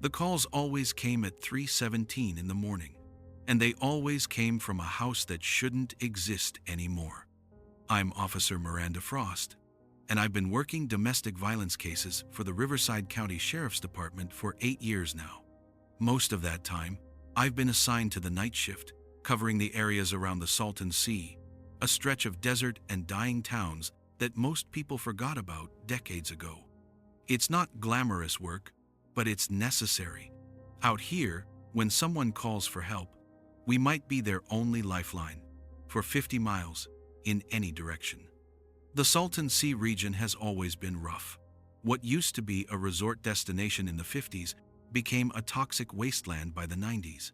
The calls always came at 3:17 in the morning, and they always came from a house that shouldn't exist anymore. I'm Officer Miranda Frost, and I've been working domestic violence cases for the Riverside County Sheriff's Department for 8 years now. Most of that time, I've been assigned to the night shift, covering the areas around the Salton Sea, a stretch of desert and dying towns that most people forgot about decades ago. It's not glamorous work, but it's necessary. Out here, when someone calls for help, we might be their only lifeline for 50 miles in any direction. The Salton Sea region has always been rough. What used to be a resort destination in the 50s became a toxic wasteland by the 90s.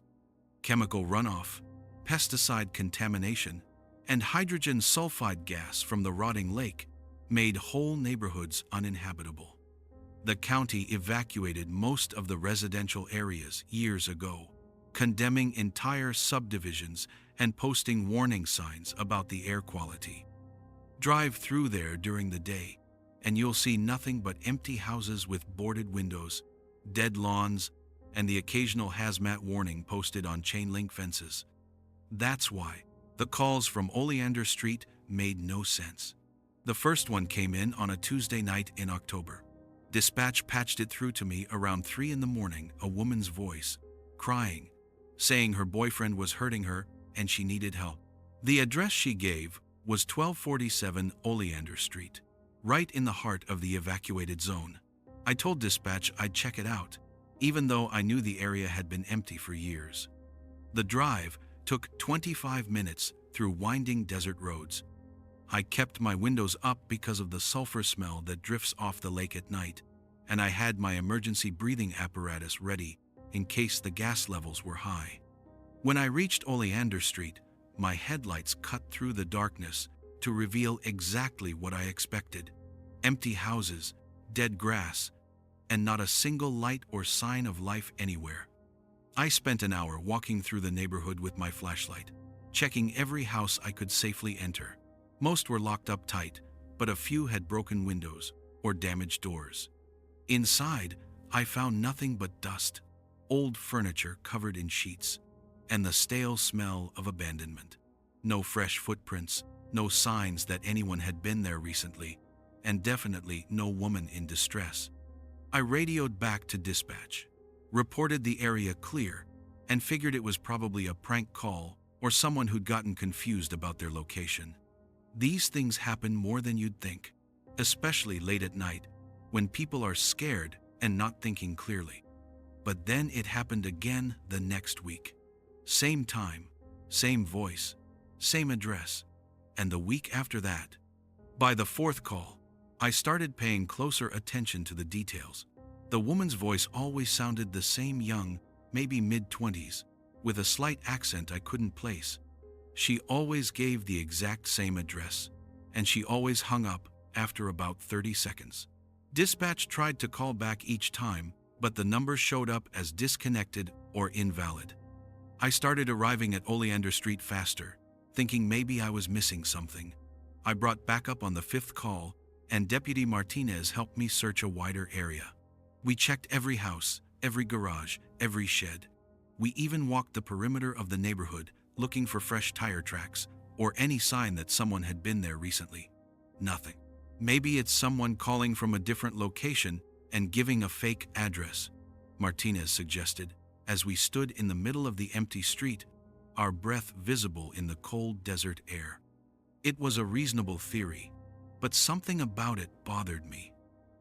Chemical runoff, pesticide contamination, and hydrogen sulfide gas from the rotting lake made whole neighborhoods uninhabitable. The county evacuated most of the residential areas years ago, condemning entire subdivisions and posting warning signs about the air quality. Drive through there during the day, and you'll see nothing but empty houses with boarded windows, dead lawns, and the occasional hazmat warning posted on chain link fences. That's why the calls from Oleander Street made no sense. The first one came in on a Tuesday night in October. Dispatch patched it through to me around 3 in the morning, a woman's voice, crying, saying her boyfriend was hurting her and she needed help. The address she gave was 1247 Oleander Street, right in the heart of the evacuated zone. I told dispatch I'd check it out, even though I knew the area had been empty for years. The drive took 25 minutes through winding desert roads. I kept my windows up because of the sulfur smell that drifts off the lake at night, and I had my emergency breathing apparatus ready in case the gas levels were high. When I reached Oleander Street, my headlights cut through the darkness to reveal exactly what I expected: empty houses, dead grass, and not a single light or sign of life anywhere. I spent an hour walking through the neighborhood with my flashlight, checking every house I could safely enter. Most were locked up tight, but a few had broken windows or damaged doors. Inside, I found nothing but dust, old furniture covered in sheets, and the stale smell of abandonment. No fresh footprints, no signs that anyone had been there recently, and definitely no woman in distress. I radioed back to dispatch, reported the area clear, and figured it was probably a prank call or someone who'd gotten confused about their location. These things happen more than you'd think, especially late at night, when people are scared and not thinking clearly. But then it happened again the next week. Same time, same voice, same address, and the week after that. By the fourth call, I started paying closer attention to the details. The woman's voice always sounded the same, young, maybe mid-20s, with a slight accent I couldn't place. She always gave the exact same address, and she always hung up after about 30 seconds. Dispatch tried to call back each time, but the number showed up as disconnected or invalid. I started arriving at Oleander Street faster, thinking maybe I was missing something. I brought backup on the fifth call, and Deputy Martinez helped me search a wider area. We checked every house, every garage, every shed. We even walked the perimeter of the neighborhood, looking for fresh tire tracks or any sign that someone had been there recently. Nothing. Maybe it's someone calling from a different location and giving a fake address, Martinez suggested, as we stood in the middle of the empty street, our breath visible in the cold desert air. It was a reasonable theory, but something about it bothered me.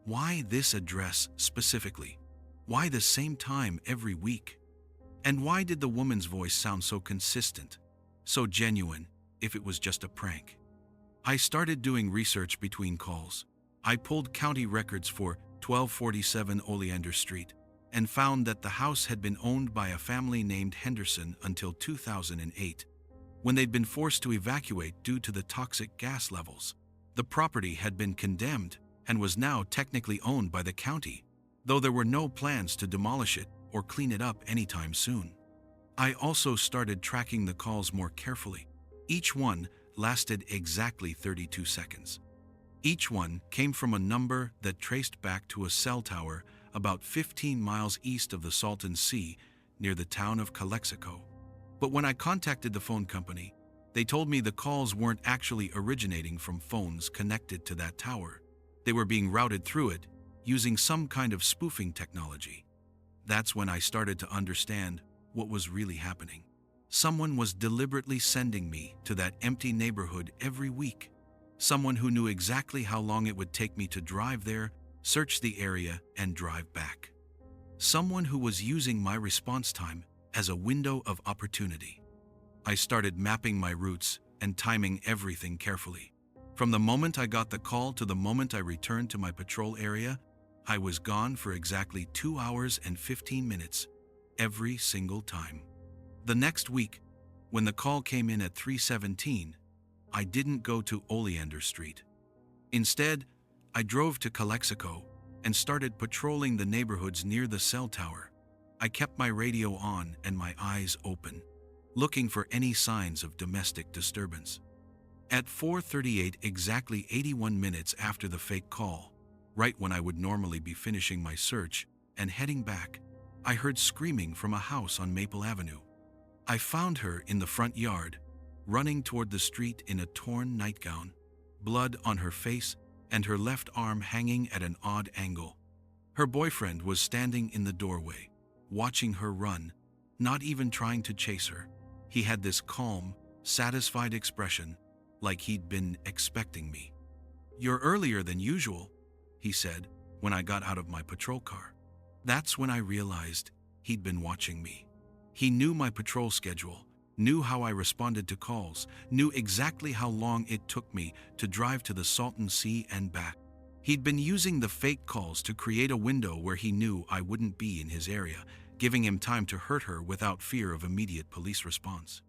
Why this address specifically? Why the same time every week? And why did the woman's voice sound so consistent, so genuine, if it was just a prank? I started doing research between calls. I pulled county records for 1247 Oleander Street and found that the house had been owned by a family named Henderson until 2008, when they'd been forced to evacuate due to the toxic gas levels. The property had been condemned and was now technically owned by the county, though there were no plans to demolish it or clean it up anytime soon. I also started tracking the calls more carefully. Each one lasted exactly 32 seconds. Each one came from a number that traced back to a cell tower about 15 miles east of the Salton Sea, near the town of Calexico. But when I contacted the phone company, they told me the calls weren't actually originating from phones connected to that tower. They were being routed through it using some kind of spoofing technology. That's when I started to understand what was really happening. Someone was deliberately sending me to that empty neighborhood every week. Someone who knew exactly how long it would take me to drive there, search the area, and drive back. Someone who was using my response time as a window of opportunity. I started mapping my routes and timing everything carefully. From the moment I got the call to the moment I returned to my patrol area, I was gone for exactly 2 hours and 15 minutes, every single time. The next week, when the call came in at 3:17, I didn't go to Oleander Street. Instead, I drove to Calexico and started patrolling the neighborhoods near the cell tower. I kept my radio on and my eyes open, looking for any signs of domestic disturbance. At 4:38, exactly 81 minutes after the fake call, right when I would normally be finishing my search and heading back, I heard screaming from a house on Maple Avenue. I found her in the front yard, running toward the street in a torn nightgown, blood on her face and her left arm hanging at an odd angle. Her boyfriend was standing in the doorway, watching her run, not even trying to chase her. He had this calm, satisfied expression, like he'd been expecting me. "You're earlier than usual," he said when I got out of my patrol car. That's when I realized he'd been watching me. He knew my patrol schedule, knew how I responded to calls, knew exactly how long it took me to drive to the Salton Sea and back. He'd been using the fake calls to create a window where he knew I wouldn't be in his area, giving him time to hurt her without fear of immediate police response.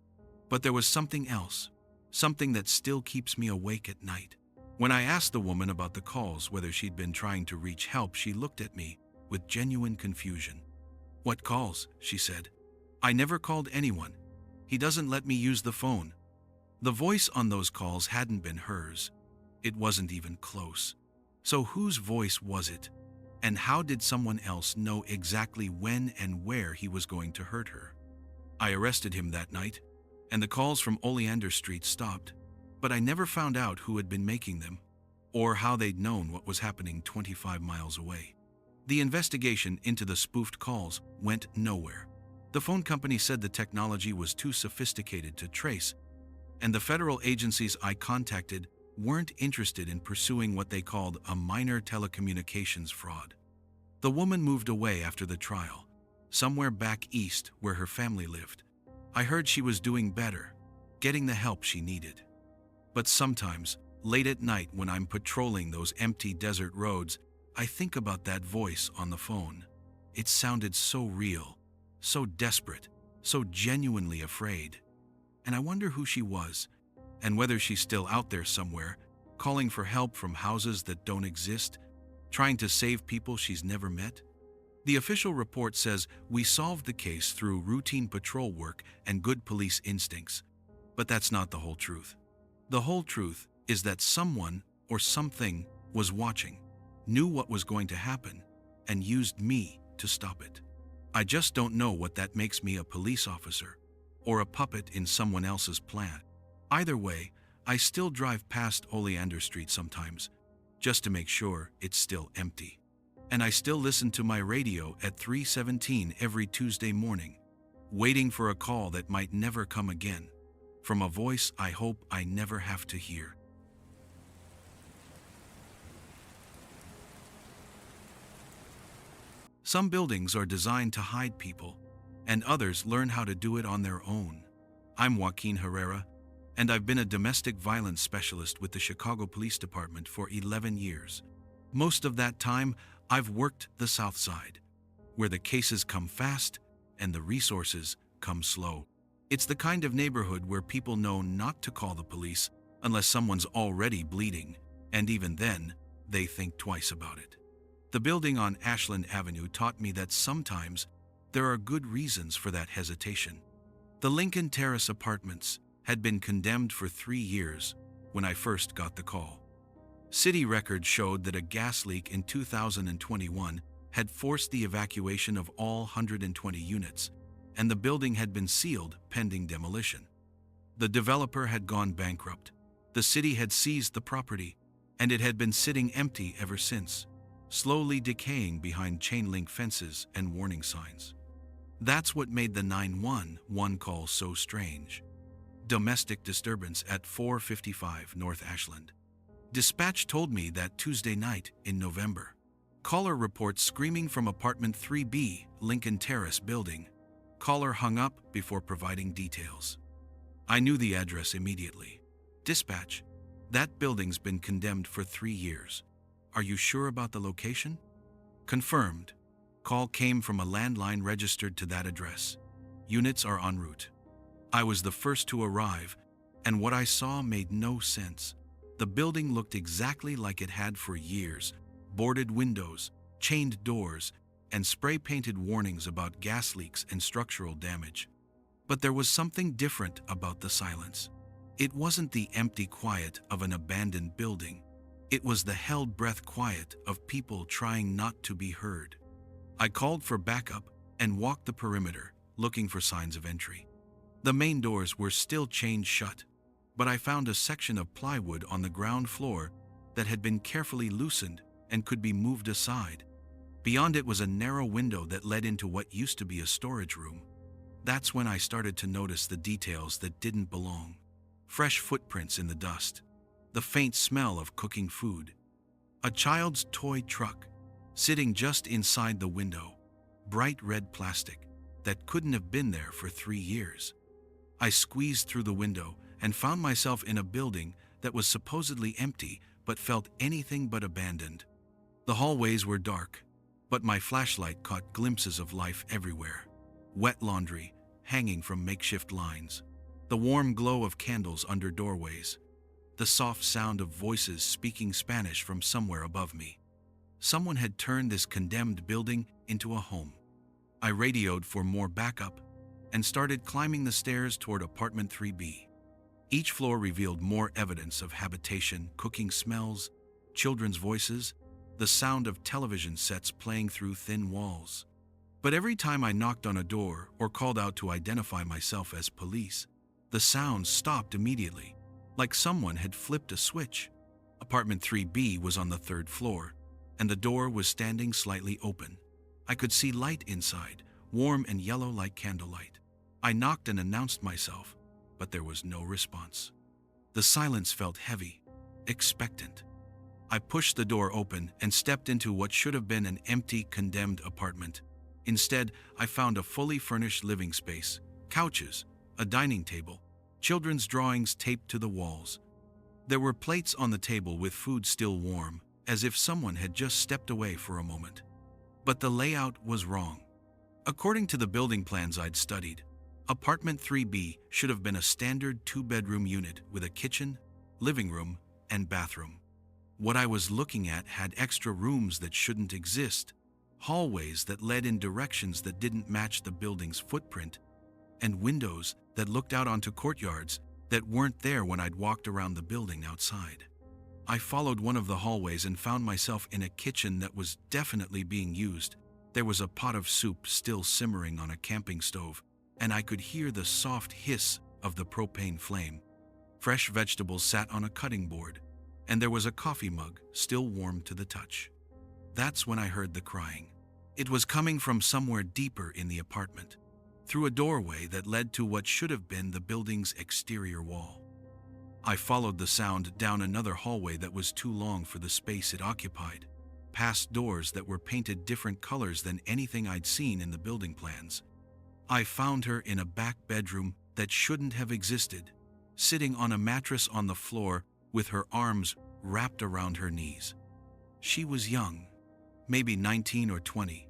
But there was something else, something that still keeps me awake at night. When I asked the woman about the calls, whether she'd been trying to reach help, she looked at me with genuine confusion. "What calls?" she said. "I never called anyone. He doesn't let me use the phone." The voice on those calls hadn't been hers. It wasn't even close. So whose voice was it? And how did someone else know exactly when and where he was going to hurt her? I arrested him that night, and the calls from Oleander Street stopped, but I never found out who had been making them, or how they'd known what was happening 25 miles away. The investigation into the spoofed calls went nowhere. The phone company said the technology was too sophisticated to trace, and the federal agencies I contacted weren't interested in pursuing what they called a minor telecommunications fraud. The woman moved away after the trial, somewhere back east where her family lived. I heard she was doing better, getting the help she needed. But sometimes, late at night when I'm patrolling those empty desert roads, I think about that voice on the phone. It sounded so real, so desperate, so genuinely afraid. And I wonder who she was, and whether she's still out there somewhere, calling for help from houses that don't exist, trying to save people she's never met. The official report says we solved the case through routine patrol work and good police instincts. But that's not the whole truth. The whole truth is that someone or something was watching, knew what was going to happen, and used me to stop it. I just don't know what that makes me a police officer or a puppet in someone else's plan. Either way, I still drive past Oleander Street sometimes, just to make sure it's still empty. And I still listen to my radio at 3:17 every Tuesday morning, waiting for a call that might never come again, from a voice I hope I never have to hear. Some buildings are designed to hide people, and others learn how to do it on their own. I'm Joaquin Herrera, and I've been a domestic violence specialist with the Chicago Police Department for 11 years. Most of that time, I've worked the South Side, where the cases come fast and the resources come slow. It's the kind of neighborhood where people know not to call the police unless someone's already bleeding, and even then, they think twice about it. The building on Ashland Avenue taught me that sometimes there are good reasons for that hesitation. The Lincoln Terrace Apartments had been condemned for 3 years when I first got the call. City records showed that a gas leak in 2021 had forced the evacuation of all 120 units, and the building had been sealed pending demolition. The developer had gone bankrupt. The city had seized the property, and it had been sitting empty ever since, slowly decaying behind chain-link fences and warning signs. That's what made the 911 call so strange. Domestic disturbance at 455 North Ashland. Dispatch told me that Tuesday night in November. Caller reports screaming from apartment 3B, Lincoln Terrace building. Caller hung up before providing details. I knew the address immediately. Dispatch, that building's been condemned for 3 years. Are you sure about the location? Confirmed. Call came from a landline registered to that address. Units are en route. I was the first to arrive, and what I saw made no sense. The building looked exactly like it had for years: boarded windows, chained doors, and spray-painted warnings about gas leaks and structural damage. But there was something different about the silence. It wasn't the empty quiet of an abandoned building. It was the held-breath quiet of people trying not to be heard. I called for backup and walked the perimeter, looking for signs of entry. The main doors were still chained shut, but I found a section of plywood on the ground floor that had been carefully loosened and could be moved aside. Beyond it was a narrow window that led into what used to be a storage room. That's when I started to notice the details that didn't belong. Fresh footprints in the dust, the faint smell of cooking food, a child's toy truck sitting just inside the window, bright red plastic that couldn't have been there for 3 years. I squeezed through the window and found myself in a building that was supposedly empty but felt anything but abandoned. The hallways were dark, but my flashlight caught glimpses of life everywhere. Wet laundry hanging from makeshift lines, the warm glow of candles under doorways, the soft sound of voices speaking Spanish from somewhere above me. Someone had turned this condemned building into a home. I radioed for more backup and started climbing the stairs toward apartment 3B. Each floor revealed more evidence of habitation: cooking smells, children's voices, the sound of television sets playing through thin walls. But every time I knocked on a door or called out to identify myself as police, the sounds stopped immediately, like someone had flipped a switch. Apartment 3B was on the 3rd floor, and the door was standing slightly open. I could see light inside, warm and yellow like candlelight. I knocked and announced myself, but there was no response. The silence felt heavy, expectant. I pushed the door open and stepped into what should have been an empty, condemned apartment. Instead, I found a fully furnished living space, couches, a dining table, children's drawings taped to the walls. There were plates on the table with food still warm, as if someone had just stepped away for a moment. But the layout was wrong. According to the building plans I'd studied, apartment 3B should have been a standard 2-bedroom unit with a kitchen, living room, and bathroom. What I was looking at had extra rooms that shouldn't exist, hallways that led in directions that didn't match the building's footprint, and windows that looked out onto courtyards that weren't there when I'd walked around the building outside. I followed one of the hallways and found myself in a kitchen that was definitely being used. There was a pot of soup still simmering on a camping stove, and I could hear the soft hiss of the propane flame. Fresh vegetables sat on a cutting board, and there was a coffee mug still warm to the touch. That's when I heard the crying. It was coming from somewhere deeper in the apartment, through a doorway that led to what should have been the building's exterior wall. I followed the sound down another hallway that was too long for the space it occupied, past doors that were painted different colors than anything I'd seen in the building plans. I found her in a back bedroom that shouldn't have existed, sitting on a mattress on the floor with her arms wrapped around her knees. She was young, maybe 19 or 20,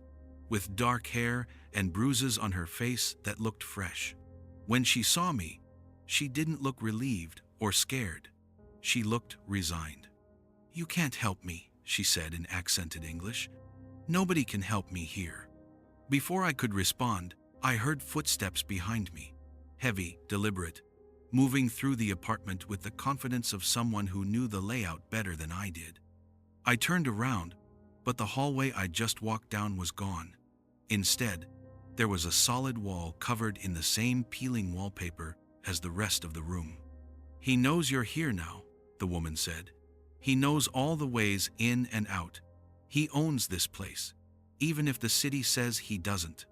with dark hair and bruises on her face that looked fresh. When she saw me, she didn't look relieved or scared. She looked resigned. "You can't help me," she said in accented English. "Nobody can help me here." Before I could respond, I heard footsteps behind me, heavy, deliberate, moving through the apartment with the confidence of someone who knew the layout better than I did. I turned around, but the hallway I just walked down was gone. Instead, there was a solid wall covered in the same peeling wallpaper as the rest of the room. "He knows you're here now," the woman said. "He knows all the ways in and out. He owns this place, even if the city says he doesn't."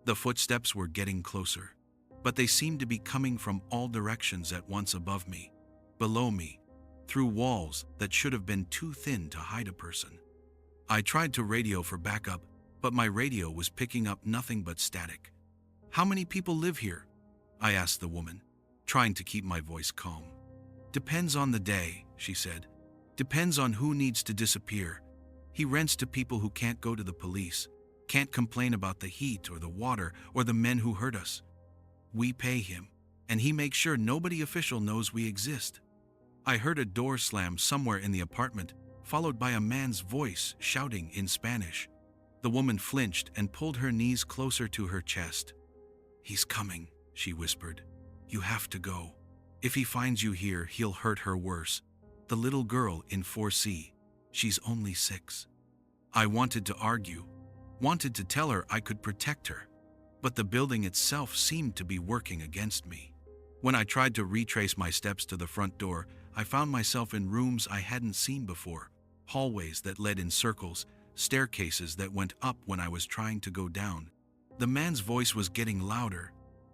The footsteps were getting closer, but they seemed to be coming from all directions at once, above me, below me, through walls that should have been too thin to hide a person. I tried to radio for backup, but my radio was picking up nothing but static. "How many people live here?" I asked the woman, trying to keep my voice calm. "Depends on the day," she said. "Depends on who needs to disappear. He rents to people who can't go to the police, can't complain about the heat or the water or the men who hurt us. We pay him, and he makes sure nobody official knows we exist." I heard a door slam somewhere in the apartment, followed by a man's voice shouting in Spanish. The woman flinched and pulled her knees closer to her chest. "He's coming," she whispered. "You have to go. If he finds you here, he'll hurt her worse. The little girl in 4C. She's only 6. I wanted to argue, wanted to tell her I could protect her, but the building itself seemed to be working against me. When I tried to retrace my steps to the front door, I found myself in rooms I hadn't seen before, hallways that led in circles, staircases that went up when I was trying to go down. The man's voice was getting louder,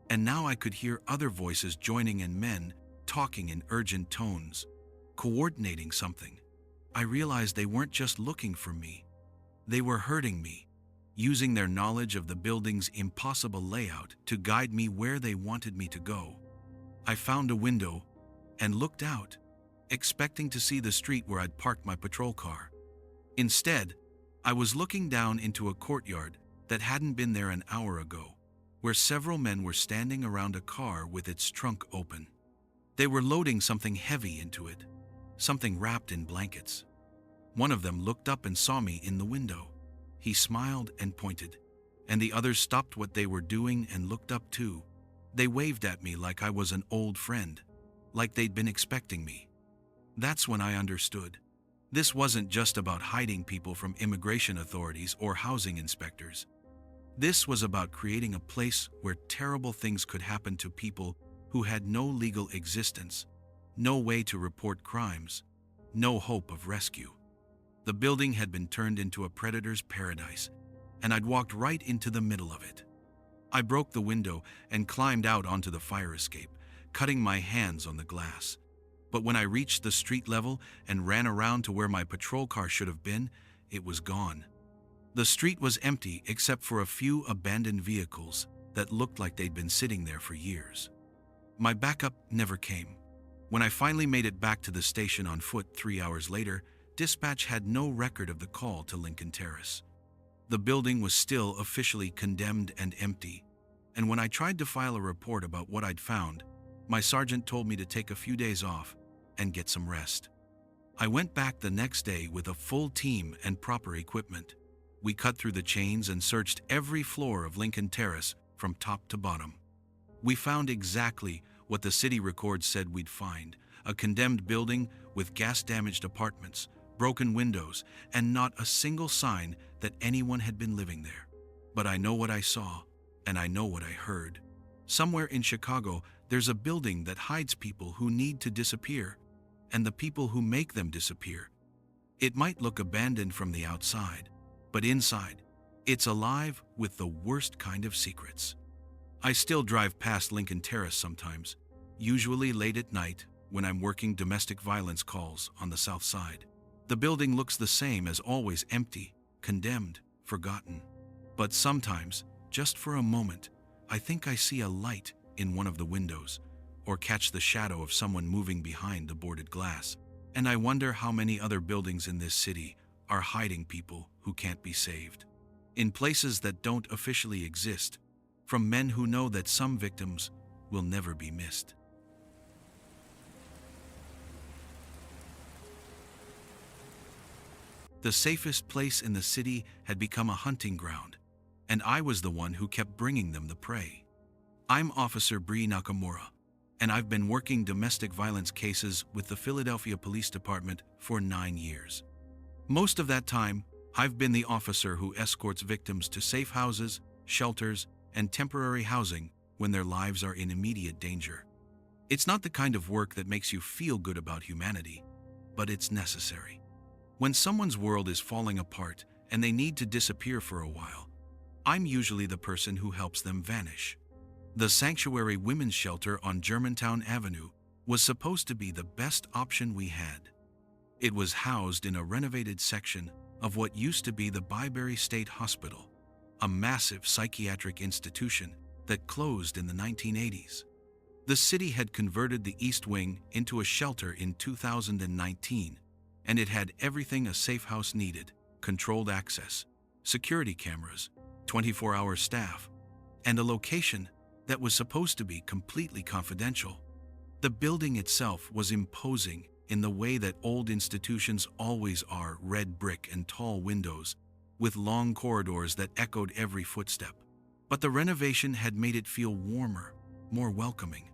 and now I could hear other voices joining in, men talking in urgent tones, coordinating something. I realized they weren't just looking for me. They were hurting me, using their knowledge of the building's impossible layout to guide me where they wanted me to go. I found a window and looked out, expecting to see the street where I'd parked my patrol car. Instead, I was looking down into a courtyard that hadn't been there an hour ago, where several men were standing around a car with its trunk open. They were loading something heavy into it, something wrapped in blankets. One of them looked up and saw me in the window. He smiled and pointed, and the others stopped what they were doing and looked up too. They waved at me like I was an old friend, like they'd been expecting me. That's when I understood. This wasn't just about hiding people from immigration authorities or housing inspectors. This was about creating a place where terrible things could happen to people who had no legal existence, no way to report crimes, no hope of rescue. The building had been turned into a predator's paradise, and I'd walked right into the middle of it. I broke the window and climbed out onto the fire escape, cutting my hands on the glass. But when I reached the street level and ran around to where my patrol car should have been, it was gone. The street was empty except for a few abandoned vehicles that looked like they'd been sitting there for years. My backup never came. When I finally made it back to the station on foot 3 hours later, dispatch had no record of the call to Lincoln Terrace. The building was still officially condemned and empty, and when I tried to file a report about what I'd found, my sergeant told me to take a few days off and get some rest. I went back the next day with a full team and proper equipment. We cut through the chains and searched every floor of Lincoln Terrace from top to bottom. We found exactly what the city records said we'd find: a condemned building with gas-damaged apartments, broken windows, and not a single sign that anyone had been living there. But I know what I saw, and I know what I heard. Somewhere in Chicago, there's a building that hides people who need to disappear, and the people who make them disappear. It might look abandoned from the outside, but inside, it's alive with the worst kind of secrets. I still drive past Lincoln Terrace sometimes, usually late at night when I'm working domestic violence calls on the south side. The building looks the same as always: empty, condemned, forgotten. But sometimes, just for a moment, I think I see a light in one of the windows, or catch the shadow of someone moving behind the boarded glass. And I wonder how many other buildings in this city are hiding people who can't be saved, in places that don't officially exist, from men who know that some victims will never be missed. The safest place in the city had become a hunting ground, and I was the one who kept bringing them the prey. I'm Officer Bree Nakamura, and I've been working domestic violence cases with the Philadelphia Police Department for 9 years. Most of that time, I've been the officer who escorts victims to safe houses, shelters, and temporary housing when their lives are in immediate danger. It's not the kind of work that makes you feel good about humanity, but it's necessary. When someone's world is falling apart and they need to disappear for a while, I'm usually the person who helps them vanish. The Sanctuary Women's Shelter on Germantown Avenue was supposed to be the best option we had. It was housed in a renovated section of what used to be the Byberry State Hospital, a massive psychiatric institution that closed in the 1980s. The city had converted the East Wing into a shelter in 2019, and it had everything a safe house needed: controlled access, security cameras, 24-hour staff, and a location that was supposed to be completely confidential. The building itself was imposing in the way that old institutions always are: red brick and tall windows, with long corridors that echoed every footstep. But the renovation had made it feel warmer, more welcoming.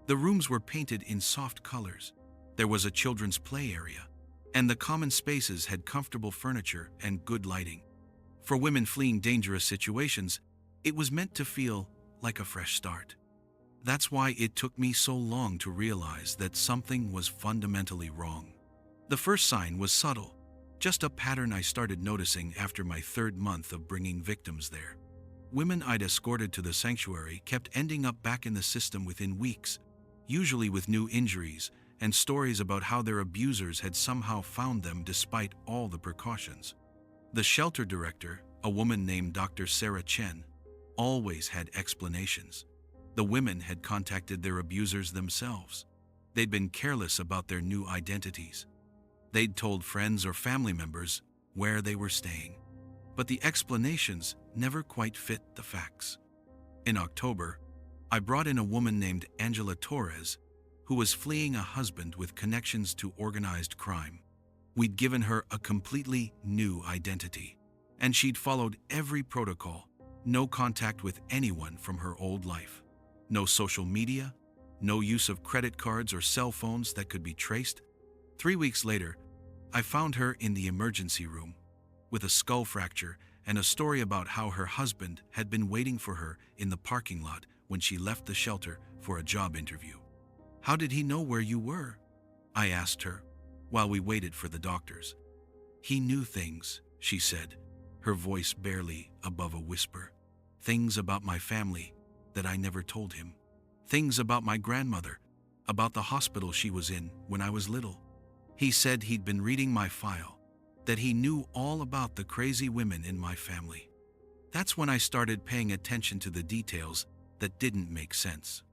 The rooms were painted in soft colors. There was a children's play area, and the common spaces had comfortable furniture and good lighting. For women fleeing dangerous situations, it was meant to feel like a fresh start. That's why it took me so long to realize that something was fundamentally wrong. The first sign was subtle, just a pattern I started noticing after my third month of bringing victims there. Women I'd escorted to the sanctuary kept ending up back in the system within weeks, usually with new injuries and stories about how their abusers had somehow found them despite all the precautions. The shelter director, a woman named Dr. Sarah Chen, always had explanations. The women had contacted their abusers themselves. They'd been careless about their new identities. They'd told friends or family members where they were staying. But the explanations never quite fit the facts. In October, I brought in a woman named Angela Torres, who was fleeing a husband with connections to organized crime. We'd given her a completely new identity, and she'd followed every protocol: no contact with anyone from her old life, no social media, no use of credit cards or cell phones that could be traced. 3 weeks later, I found her in the emergency room with a skull fracture and a story about how her husband had been waiting for her in the parking lot when she left the shelter for a job interview. "How did he know where you were?" I asked her while we waited for the doctors. "He knew things," she said, her voice barely above a whisper. "Things about my family that I never told him. Things about my grandmother, about the hospital she was in when I was little. He said he'd been reading my file, that he knew all about the crazy women in my family." That's when I started paying attention to the details that didn't make sense.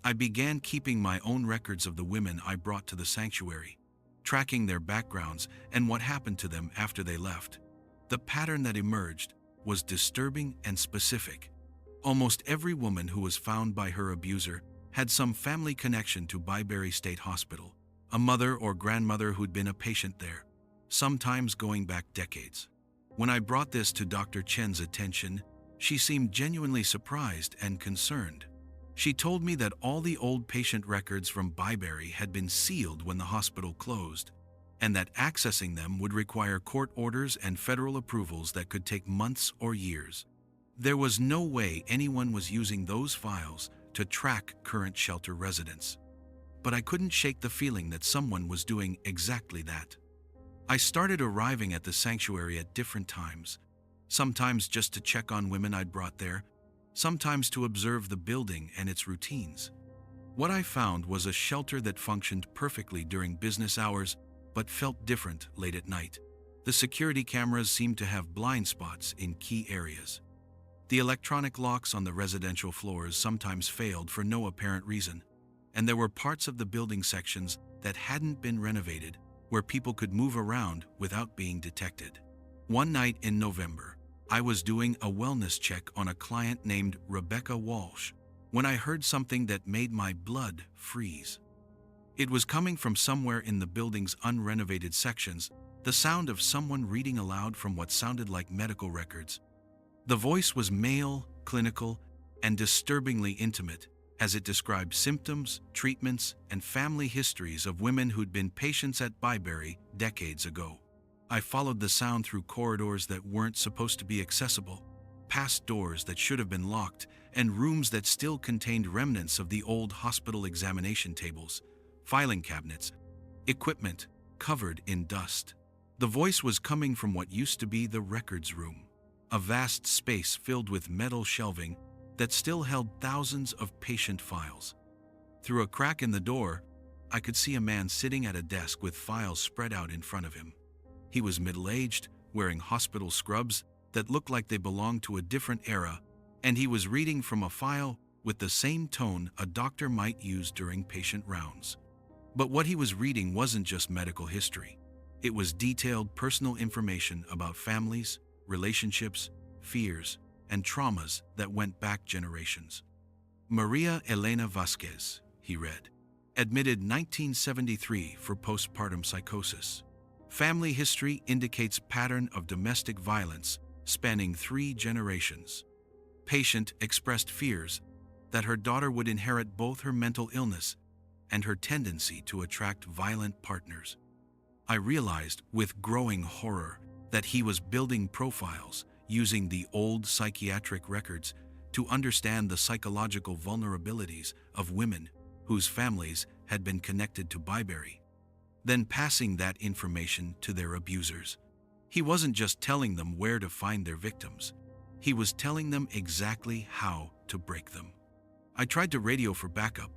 I began keeping my own records of the women I brought to the sanctuary, tracking their backgrounds and what happened to them after they left. The pattern that emerged was disturbing and specific. Almost every woman who was found by her abuser had some family connection to Byberry State Hospital, a mother or grandmother who'd been a patient there, sometimes going back decades. When I brought this to Dr. Chen's attention, she seemed genuinely surprised and concerned. She told me that all the old patient records from Byberry had been sealed when the hospital closed, and that accessing them would require court orders and federal approvals that could take months or years. There was no way anyone was using those files to track current shelter residents. But I couldn't shake the feeling that someone was doing exactly that. I started arriving at the sanctuary at different times, sometimes just to check on women I'd brought there, sometimes to observe the building and its routines. What I found was a shelter that functioned perfectly during business hours, but felt different late at night. The security cameras seemed to have blind spots in key areas. The electronic locks on the residential floors sometimes failed for no apparent reason, and there were parts of the building sections that hadn't been renovated where people could move around without being detected. One night in November, I was doing a wellness check on a client named Rebecca Walsh when I heard something that made my blood freeze. It was coming from somewhere in the building's unrenovated sections, the sound of someone reading aloud from what sounded like medical records. The voice was male, clinical, and disturbingly intimate, as it described symptoms, treatments, and family histories of women who'd been patients at Byberry decades ago. I followed the sound through corridors that weren't supposed to be accessible, past doors that should have been locked, and rooms that still contained remnants of the old hospital examination tables, filing cabinets, equipment covered in dust. The voice was coming from what used to be the records room, a vast space filled with metal shelving that still held thousands of patient files. Through a crack in the door, I could see a man sitting at a desk with files spread out in front of him. He was middle-aged, wearing hospital scrubs that looked like they belonged to a different era, and he was reading from a file with the same tone a doctor might use during patient rounds. But what he was reading wasn't just medical history. It was detailed personal information about families, relationships, fears, and traumas that went back generations. Maria Elena Vasquez, he read, admitted 1973 for postpartum psychosis. Family history indicates pattern of domestic violence spanning 3 generations. Patient expressed fears that her daughter would inherit both her mental illness and her tendency to attract violent partners. I realized with growing horror that he was building profiles using the old psychiatric records to understand the psychological vulnerabilities of women whose families had been connected to Byberry, then passing that information to their abusers. He wasn't just telling them where to find their victims. He was telling them exactly how to break them. I tried to radio for backup,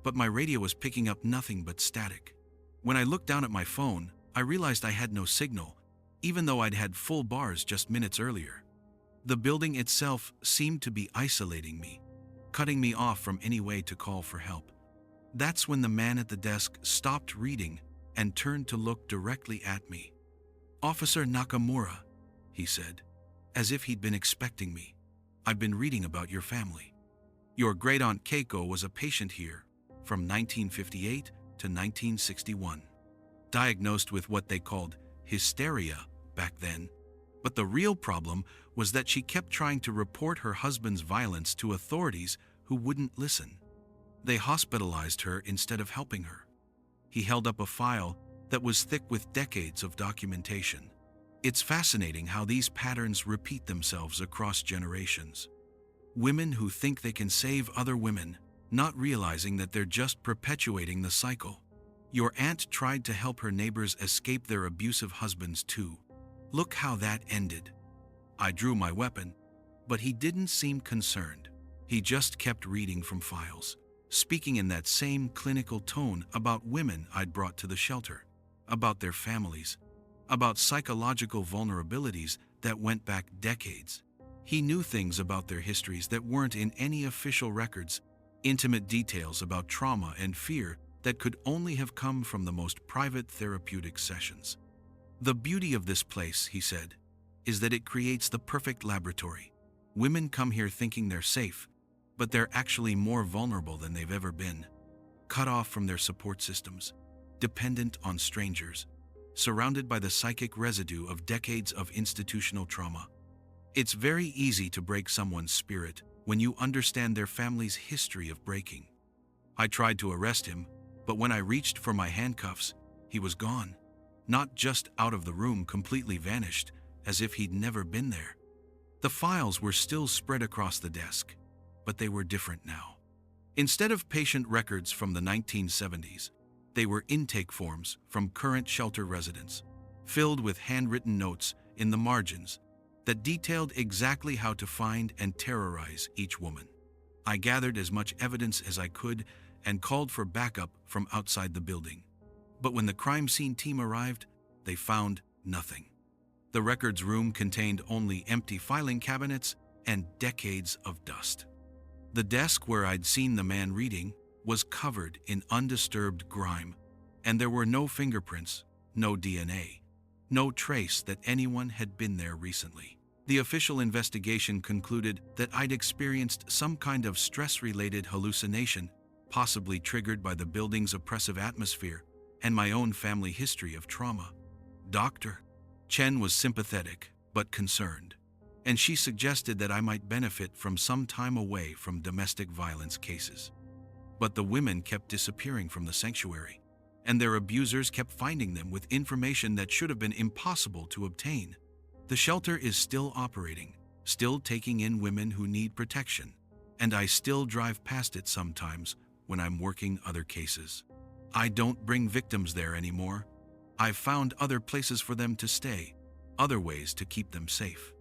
but my radio was picking up nothing but static. When I looked down at my phone, I realized I had no signal, even though I'd had full bars just minutes earlier. The building itself seemed to be isolating me, cutting me off from any way to call for help. That's when the man at the desk stopped reading and turned to look directly at me. "Officer Nakamura," he said, as if he'd been expecting me. "I've been reading about your family. Your great-aunt Keiko was a patient here from 1958 to 1961, diagnosed with what they called hysteria back then. But the real problem was that she kept trying to report her husband's violence to authorities who wouldn't listen. They hospitalized her instead of helping her." He held up a file that was thick with decades of documentation. "It's fascinating how these patterns repeat themselves across generations. Women who think they can save other women, not realizing that they're just perpetuating the cycle. Your aunt tried to help her neighbors escape their abusive husbands too. Look how that ended." I drew my weapon, but he didn't seem concerned. He just kept reading from files, speaking in that same clinical tone about women I'd brought to the shelter, about their families, about psychological vulnerabilities that went back decades. He knew things about their histories that weren't in any official records, intimate details about trauma and fear that could only have come from the most private therapeutic sessions. "The beauty of this place," he said, "is that it creates the perfect laboratory. Women come here thinking they're safe, but they're actually more vulnerable than they've ever been, cut off from their support systems, dependent on strangers, surrounded by the psychic residue of decades of institutional trauma. It's very easy to break someone's spirit when you understand their family's history of breaking." I tried to arrest him, but when I reached for my handcuffs, he was gone. Not just out of the room, completely vanished, as if he'd never been there. The files were still spread across the desk, but they were different now. Instead of patient records from the 1970s, they were intake forms from current shelter residents, filled with handwritten notes in the margins that detailed exactly how to find and terrorize each woman. I gathered as much evidence as I could and called for backup from outside the building. But when the crime scene team arrived, they found nothing. The records room contained only empty filing cabinets and decades of dust. The desk where I'd seen the man reading was covered in undisturbed grime, and there were no fingerprints, no DNA, no trace that anyone had been there recently. The official investigation concluded that I'd experienced some kind of stress-related hallucination, possibly triggered by the building's oppressive atmosphere and my own family history of trauma. Dr. Chen was sympathetic but concerned, and she suggested that I might benefit from some time away from domestic violence cases. But the women kept disappearing from the sanctuary. and their abusers kept finding them with information that should have been impossible to obtain. The shelter is still operating, still taking in women who need protection, and I still drive past it sometimes when I'm working other cases. I don't bring victims there anymore. I've found other places for them to stay, other ways to keep them safe.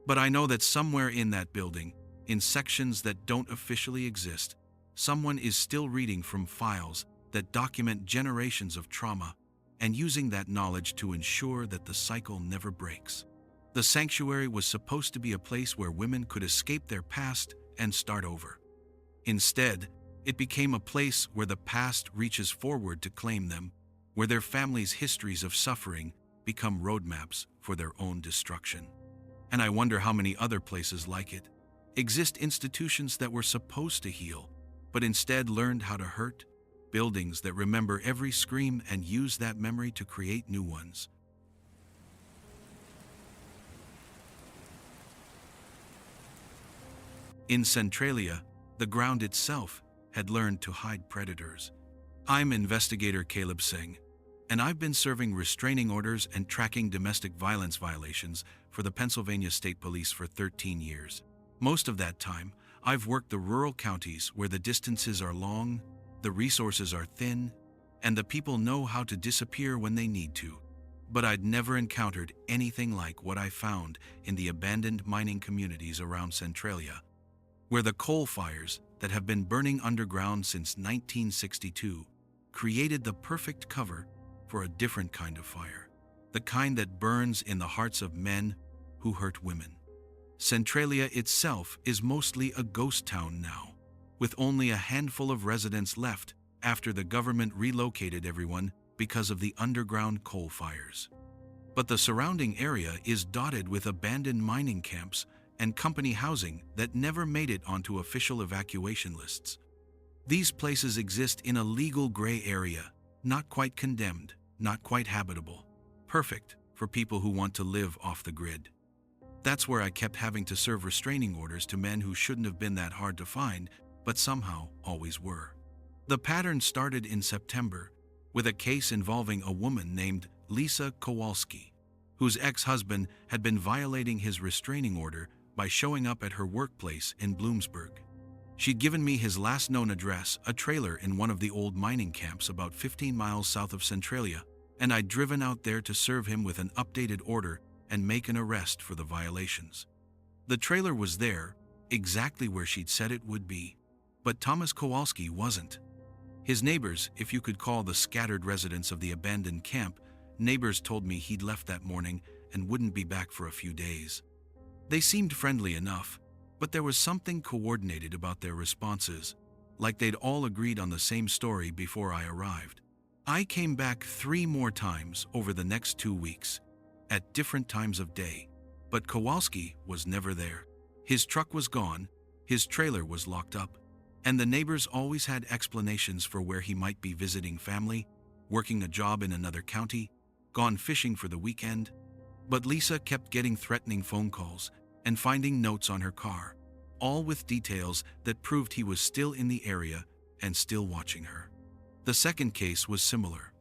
But I know that somewhere in that building, in sections that don't officially exist, someone is still reading from files that document generations of trauma and using that knowledge to ensure that the cycle never breaks. The sanctuary was supposed to be a place where women could escape their past and start over. Instead, it became a place where the past reaches forward to claim them, where their families' histories of suffering become roadmaps for their own destruction. And I wonder how many other places like it exist, institutions that were supposed to heal, but instead learned how to hurt, buildings that remember every scream and use that memory to create new ones. In Centralia, the ground itself had learned to hide predators. I'm investigator Caleb Singh, and I've been serving restraining orders and tracking domestic violence violations for the Pennsylvania State Police for 13 years. Most of that time, I've worked the rural counties where the distances are long, the resources are thin, and the people know how to disappear when they need to. But I'd never encountered anything like what I found in the abandoned mining communities around Centralia, where the coal fires that have been burning underground since 1962 created the perfect cover for a different kind of fire, the kind that burns in the hearts of men who hurt women. Centralia itself is mostly a ghost town now, with only a handful of residents left after the government relocated everyone because of the underground coal fires. But the surrounding area is dotted with abandoned mining camps and company housing that never made it onto official evacuation lists. These places exist in a legal gray area, not quite condemned, not quite habitable, perfect for people who want to live off the grid. That's where I kept having to serve restraining orders to men who shouldn't have been that hard to find, but somehow always were. The pattern started in September with a case involving a woman named Lisa Kowalski, whose ex-husband had been violating his restraining order by showing up at her workplace in Bloomsburg. She'd given me his last known address, a trailer in one of the old mining camps about 15 miles south of Centralia, and I'd driven out there to serve him with an updated order and make an arrest for the violations. The trailer was there, exactly where she'd said it would be, but Thomas Kowalski wasn't. His neighbors, if you could call the scattered residents of the abandoned camp, neighbors told me he'd left that morning and wouldn't be back for a few days. They seemed friendly enough, but there was something coordinated about their responses, like they'd all agreed on the same story before I arrived. I came back 3 more times over the next 2 weeks, at different times of day, but Kowalski was never there. His truck was gone, his trailer was locked up, and the neighbors always had explanations for where he might be visiting family, working a job in another county, gone fishing for the weekend. But Lisa kept getting threatening phone calls and finding notes on her car, all with details that proved he was still in the area and still watching her. The second case was similar.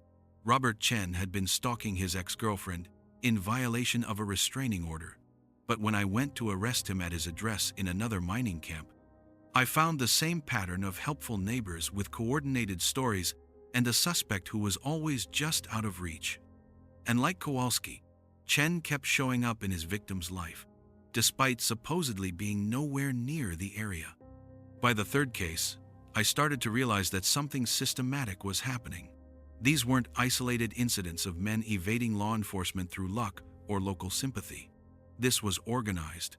Robert Chen had been stalking his ex-girlfriend in violation of a restraining order, but when I went to arrest him at his address in another mining camp, I found the same pattern of helpful neighbors with coordinated stories and a suspect who was always just out of reach. And like Kowalski, Chen kept showing up in his victim's life, despite supposedly being nowhere near the area. By the third case, I started to realize that something systematic was happening. These weren't isolated incidents of men evading law enforcement through luck or local sympathy. This was organized.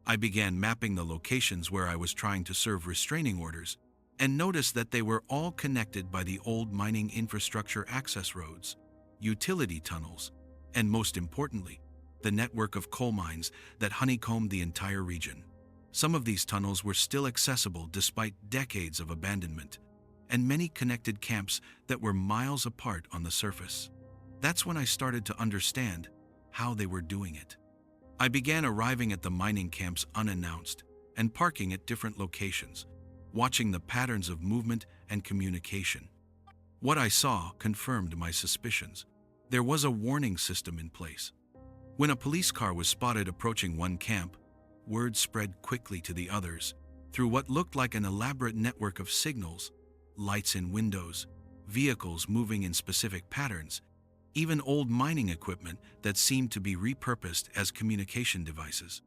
I began mapping the locations where I was trying to serve restraining orders and noticed that they were all connected by the old mining infrastructure access roads, utility tunnels, and most importantly, the network of coal mines that honeycombed the entire region. Some of these tunnels were still accessible despite decades of abandonment, and many connected camps that were miles apart on the surface. That's when I started to understand how they were doing it. I began arriving at the mining camps unannounced and parking at different locations, watching the patterns of movement and communication. What I saw confirmed my suspicions. There was a warning system in place. When a police car was spotted approaching one camp, word spread quickly to the others through what looked like an elaborate network of signals, lights in windows, vehicles moving in specific patterns, even old mining equipment that seemed to be repurposed as communication devices.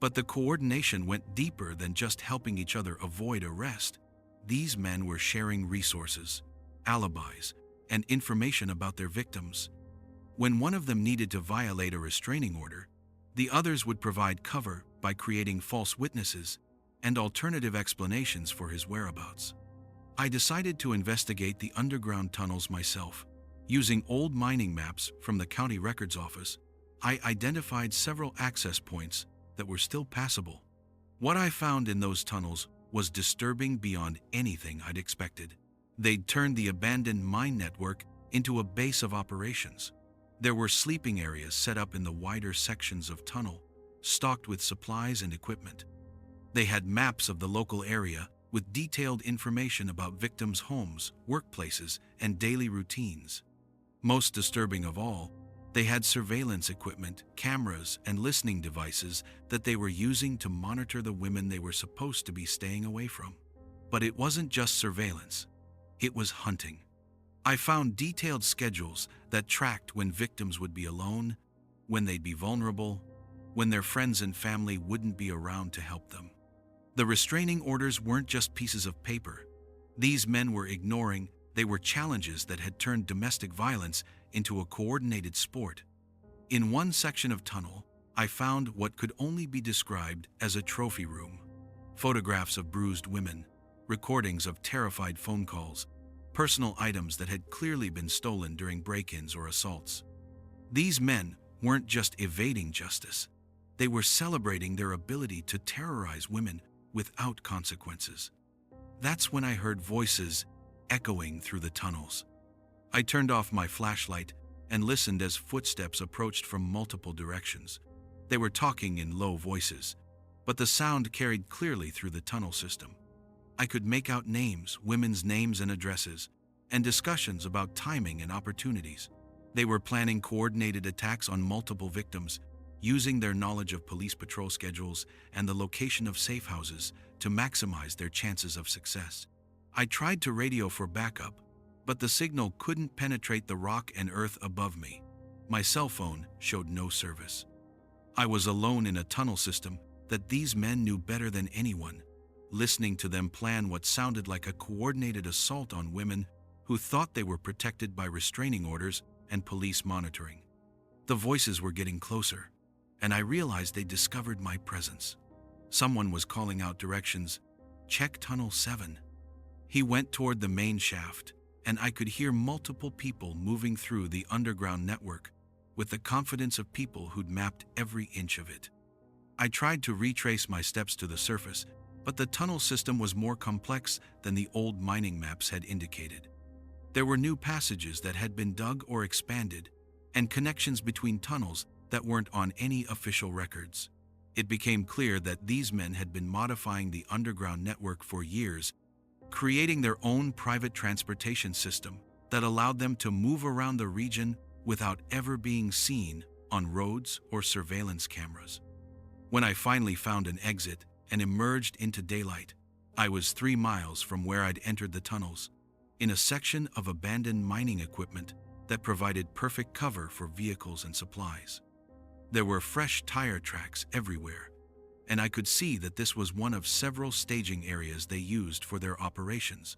But the coordination went deeper than just helping each other avoid arrest. These men were sharing resources, alibis, and information about their victims. When one of them needed to violate a restraining order, the others would provide cover by creating false witnesses and alternative explanations for his whereabouts. I decided to investigate the underground tunnels myself. Using old mining maps from the county records office, I identified several access points that were still passable. What I found in those tunnels was disturbing beyond anything I'd expected. They'd turned the abandoned mine network into a base of operations. There were sleeping areas set up in the wider sections of tunnel, stocked with supplies and equipment. They had maps of the local area with detailed information about victims' homes, workplaces, and daily routines. Most disturbing of all, they had surveillance equipment, cameras, and listening devices that they were using to monitor the women they were supposed to be staying away from. But it wasn't just surveillance, it was hunting. I found detailed schedules that tracked when victims would be alone, when they'd be vulnerable, when their friends and family wouldn't be around to help them. The restraining orders weren't just pieces of paper. These men were ignoring. They were challenges that had turned domestic violence into a coordinated sport. In one section of tunnel, I found what could only be described as a trophy room. Photographs of bruised women, recordings of terrified phone calls, personal items that had clearly been stolen during break-ins or assaults. These men weren't just evading justice. They were celebrating their ability to terrorize women without consequences. That's when I heard voices echoing through the tunnels. I turned off my flashlight and listened as footsteps approached from multiple directions. They were talking in low voices, but the sound carried clearly through the tunnel system. I could make out names, women's names and addresses, and discussions about timing and opportunities. They were planning coordinated attacks on multiple victims, using their knowledge of police patrol schedules and the location of safe houses to maximize their chances of success. I tried to radio for backup, but the signal couldn't penetrate the rock and earth above me. My cell phone showed no service. I was alone in a tunnel system that these men knew better than anyone, listening to them plan what sounded like a coordinated assault on women who thought they were protected by restraining orders and police monitoring. The voices were getting closer, and I realized they discovered my presence. Someone was calling out directions. "Check Tunnel 7. He went toward the main shaft, and I could hear multiple people moving through the underground network with the confidence of people who'd mapped every inch of it. I tried to retrace my steps to the surface, but the tunnel system was more complex than the old mining maps had indicated. There were new passages that had been dug or expanded, and connections between tunnels that weren't on any official records. It became clear that these men had been modifying the underground network for years, creating their own private transportation system that allowed them to move around the region without ever being seen on roads or surveillance cameras. When I finally found an exit and emerged into daylight, I was 3 miles from where I'd entered the tunnels, in a section of abandoned mining equipment that provided perfect cover for vehicles and supplies. There were fresh tire tracks everywhere, and I could see that this was one of several staging areas they used for their operations.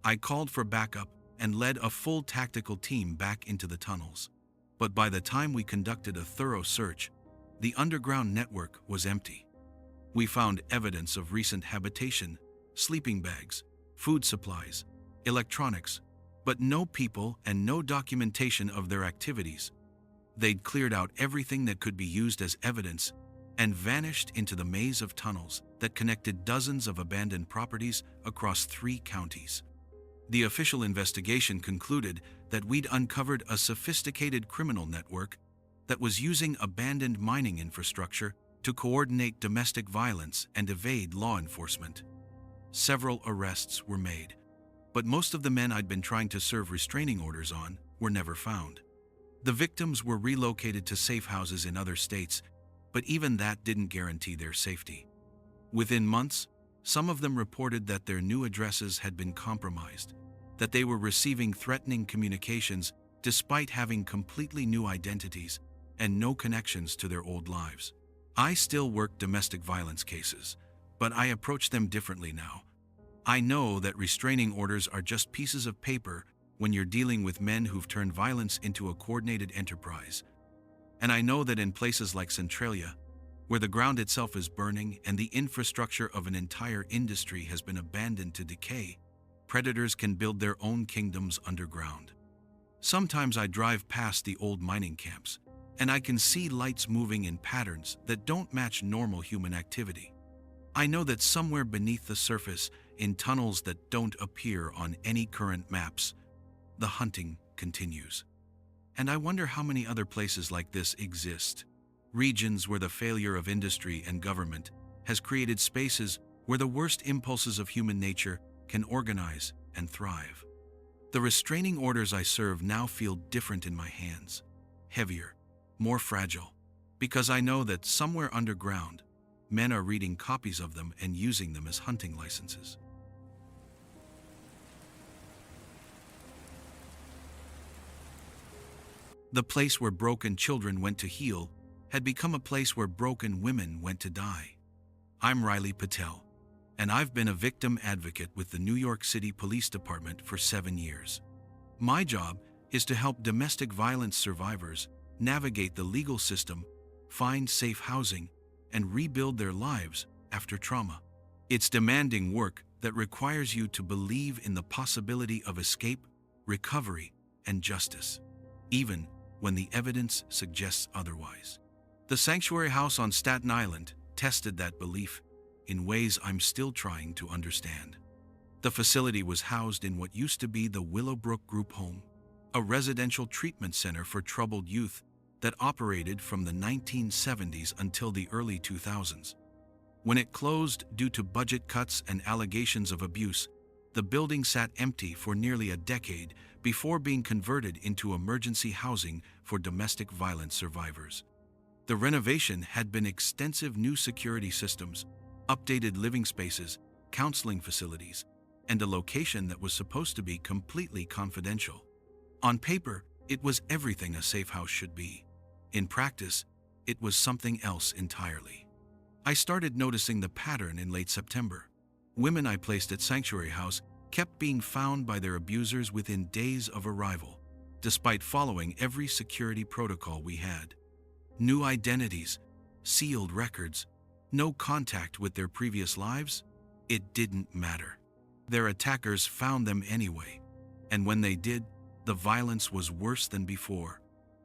I called for backup and led a full tactical team back into the tunnels. But by the time we conducted a thorough search, the underground network was empty. We found evidence of recent habitation, sleeping bags, food supplies, electronics, but no people and no documentation of their activities. They'd cleared out everything that could be used as evidence and vanished into the maze of tunnels that connected dozens of abandoned properties across 3 counties. The official investigation concluded that we'd uncovered a sophisticated criminal network that was using abandoned mining infrastructure to coordinate domestic violence and evade law enforcement. Several arrests were made, but most of the men I'd been trying to serve restraining orders on were never found. The victims were relocated to safe houses in other states, but even that didn't guarantee their safety. Within months, some of them reported that their new addresses had been compromised, that they were receiving threatening communications despite having completely new identities and no connections to their old lives. I still work domestic violence cases, but I approach them differently now. I know that restraining orders are just pieces of paper when you're dealing with men who've turned violence into a coordinated enterprise. And I know that in places like Centralia, where the ground itself is burning and the infrastructure of an entire industry has been abandoned to decay, predators can build their own kingdoms underground. Sometimes I drive past the old mining camps, and I can see lights moving in patterns that don't match normal human activity. I know that somewhere beneath the surface, in tunnels that don't appear on any current maps, the hunting continues. And I wonder how many other places like this exist. Regions where the failure of industry and government has created spaces where the worst impulses of human nature can organize and thrive. The restraining orders I serve now feel different in my hands, heavier, more fragile, because I know that somewhere underground, men are reading copies of them and using them as hunting licenses. The place where broken children went to heal had become a place where broken women went to die. I'm Riley Patel, and I've been a victim advocate with the New York City Police Department for 7 years. My job is to help domestic violence survivors navigate the legal system, find safe housing, and rebuild their lives after trauma. It's demanding work that requires you to believe in the possibility of escape, recovery, and justice, even when the evidence suggests otherwise. The Sanctuary House on Staten Island tested that belief in ways I'm still trying to understand. The facility was housed in what used to be the Willowbrook Group Home, a residential treatment center for troubled youth that operated from the 1970s until the early 2000s. When it closed due to budget cuts and allegations of abuse, the building sat empty for nearly a decade before being converted into emergency housing for domestic violence survivors. The renovation had been extensive new security systems, updated living spaces, counseling facilities, and a location that was supposed to be completely confidential. On paper, it was everything a safe house should be. In practice, it was something else entirely. I started noticing the pattern in late September. Women I placed at Sanctuary House kept being found by their abusers within days of arrival, despite following every security protocol we had. New identities, sealed records, no contact with their previous lives. It didn't matter. Their attackers found them anyway, and when they did, the violence was worse than before,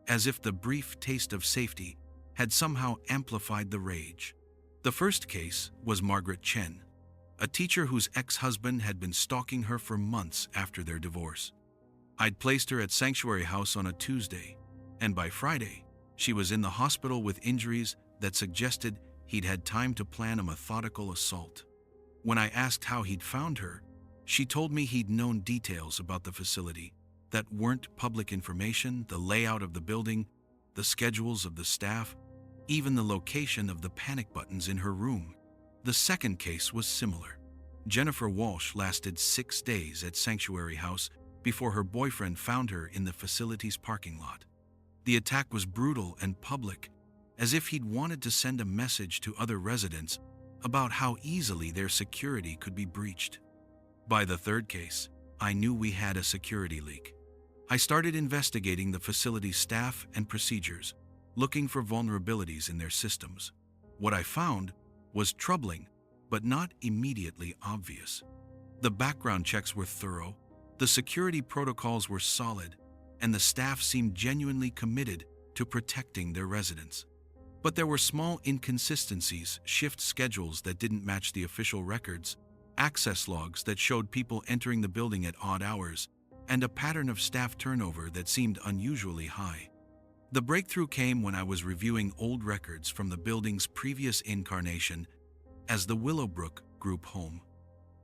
as if the brief taste of safety had somehow amplified the rage. The first case was Margaret Chen, a teacher whose ex-husband had been stalking her for months after their divorce. I'd placed her at Sanctuary House on a Tuesday, and by Friday, she was in the hospital with injuries that suggested he'd had time to plan a methodical assault. When I asked how he'd found her, she told me he'd known details about the facility that weren't public information: the layout of the building, the schedules of the staff, even the location of the panic buttons in her room. The second case was similar. Jennifer Walsh lasted 6 days at Sanctuary House before her boyfriend found her in the facility's parking lot. The attack was brutal and public, as if he'd wanted to send a message to other residents about how easily their security could be breached. By the third case, I knew we had a security leak. I started investigating the facility's staff and procedures, looking for vulnerabilities in their systems. What I found was troubling, but not immediately obvious. The background checks were thorough, the security protocols were solid, and the staff seemed genuinely committed to protecting their residents. But there were small inconsistencies: shift schedules that didn't match the official records, access logs that showed people entering the building at odd hours, and a pattern of staff turnover that seemed unusually high. The breakthrough came when I was reviewing old records from the building's previous incarnation as the Willowbrook Group Home.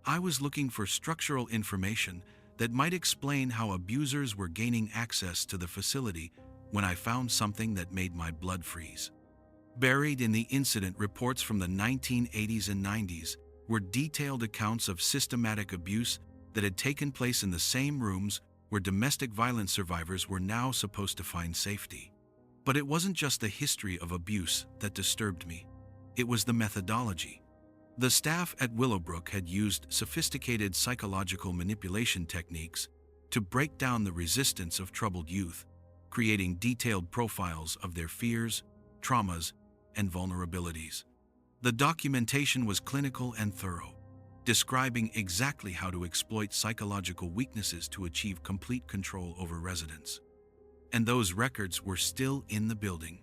I was looking for structural information that might explain how abusers were gaining access to the facility when I found something that made my blood freeze. Buried in the incident reports from the 1980s and 90s were detailed accounts of systematic abuse that had taken place in the same rooms where domestic violence survivors were now supposed to find safety. But it wasn't just the history of abuse that disturbed me. It was the methodology. The staff at Willowbrook had used sophisticated psychological manipulation techniques to break down the resistance of troubled youth, creating detailed profiles of their fears, traumas, and vulnerabilities. The documentation was clinical and thorough, describing exactly how to exploit psychological weaknesses to achieve complete control over residents. And those records were still in the building.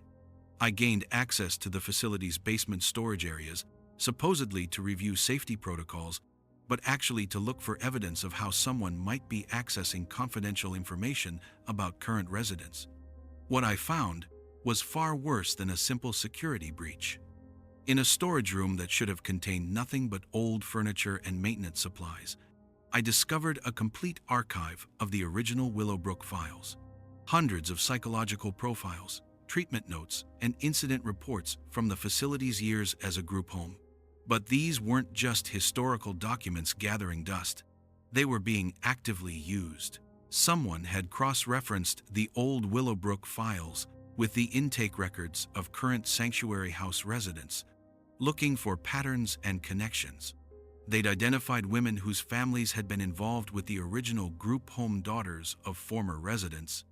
I gained access to the facility's basement storage areas, supposedly to review safety protocols, but actually to look for evidence of how someone might be accessing confidential information about current residents. What I found was far worse than a simple security breach. In a storage room that should have contained nothing but old furniture and maintenance supplies, I discovered a complete archive of the original Willowbrook files. Hundreds of psychological profiles, treatment notes, and incident reports from the facility's years as a group home. But these weren't just historical documents gathering dust. They were being actively used. Someone had cross-referenced the old Willowbrook files with the intake records of current sanctuary house residents, looking for patterns and connections. They'd identified women whose families had been involved with the original group home, daughters of former residents,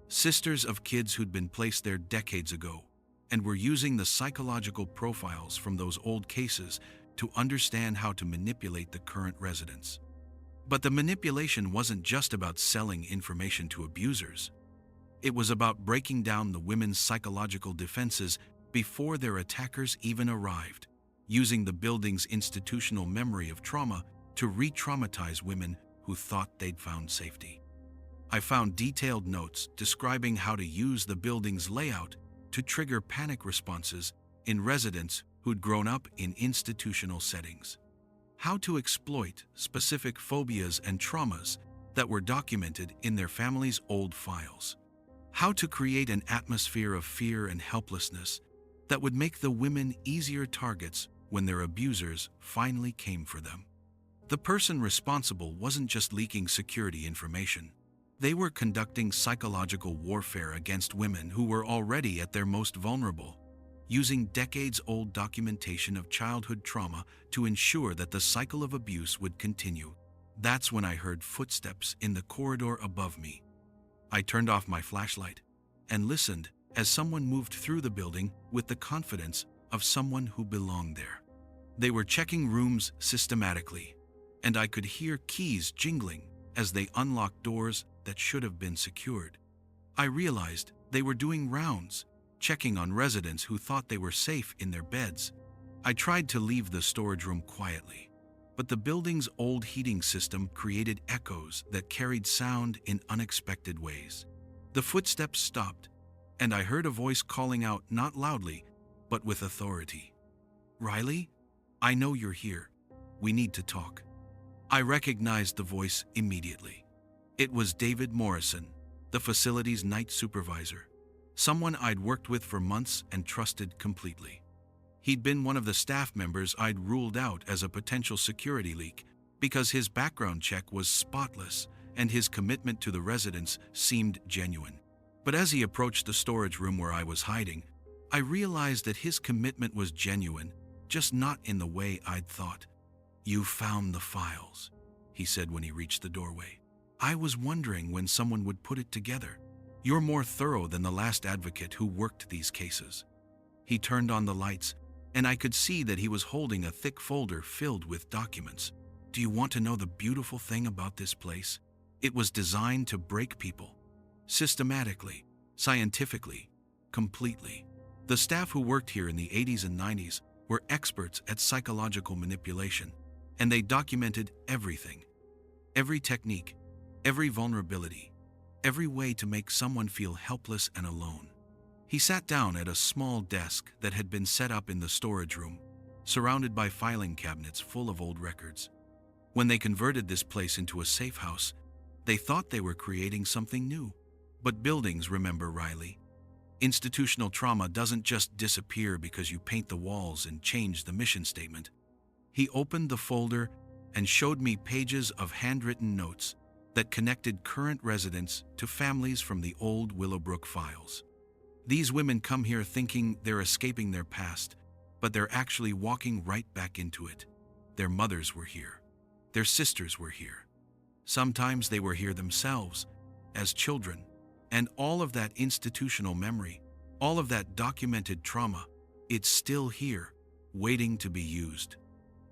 sisters of kids who'd been placed there decades ago, and were using the psychological profiles from those old cases to understand how to manipulate the current residents. But the manipulation wasn't just about selling information to abusers. It was about breaking down the women's psychological defenses before their attackers even arrived, using the building's institutional memory of trauma to re-traumatize women who thought they'd found safety. I found detailed notes describing how to use the building's layout to trigger panic responses in residents who'd grown up in institutional settings, how to exploit specific phobias and traumas that were documented in their family's old files, how to create an atmosphere of fear and helplessness that would make the women easier targets when their abusers finally came for them. The person responsible wasn't just leaking security information. They were conducting psychological warfare against women who were already at their most vulnerable, using decades-old documentation of childhood trauma to ensure that the cycle of abuse would continue. That's when I heard footsteps in the corridor above me. I turned off my flashlight and listened as someone moved through the building with the confidence of someone who belonged there. They were checking rooms systematically, and I could hear keys jingling as they unlocked doors that should have been secured. I realized they were doing rounds, checking on residents who thought they were safe in their beds. I tried to leave the storage room quietly, but the building's old heating system created echoes that carried sound in unexpected ways. The footsteps stopped, and I heard a voice calling out, not loudly, but with authority. "Riley, I know you're here. We need to talk." I recognized the voice immediately. It was David Morrison, the facility's night supervisor, someone I'd worked with for months and trusted completely. He'd been one of the staff members I'd ruled out as a potential security leak because his background check was spotless and his commitment to the residents seemed genuine. But as he approached the storage room where I was hiding, I realized that his commitment was genuine, just not in the way I'd thought. "You found the files," he said when he reached the doorway. "I was wondering when someone would put it together. You're more thorough than the last advocate who worked these cases." He turned on the lights, and I could see that he was holding a thick folder filled with documents. "Do you want to know the beautiful thing about this place? It was designed to break people. Systematically, scientifically, completely. The staff who worked here in the 80s and 90s were experts at psychological manipulation, and they documented everything. Every technique, every vulnerability, every way to make someone feel helpless and alone." He sat down at a small desk that had been set up in the storage room, surrounded by filing cabinets full of old records. "When they converted this place into a safe house, They thought they were creating something new. But buildings, remember, Riley. Institutional trauma doesn't just disappear because you paint the walls and change the mission statement. He opened the folder and showed me pages of handwritten notes that connected current residents to families from the old Willowbrook files. These women come here thinking they're escaping their past, but they're actually walking right back into it. Their mothers were here. Their sisters were here. Sometimes they were here themselves, as children. And all of that institutional memory, all of that documented trauma, it's still here, waiting to be used.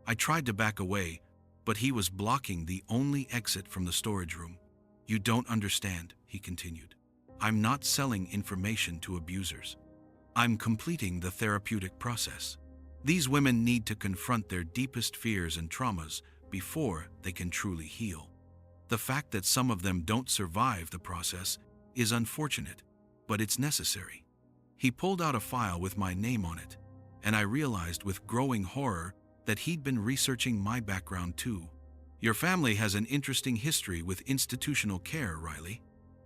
I tried to back away, but he was blocking the only exit from the storage room. You don't understand, he continued. I'm not selling information to abusers. I'm completing the therapeutic process. These women need to confront their deepest fears and traumas before they can truly heal. The fact that some of them don't survive the process is unfortunate, but it's necessary. He pulled out a file with my name on it, and I realized with growing horror that he'd been researching my background too. Your family has an interesting history with institutional care, Riley.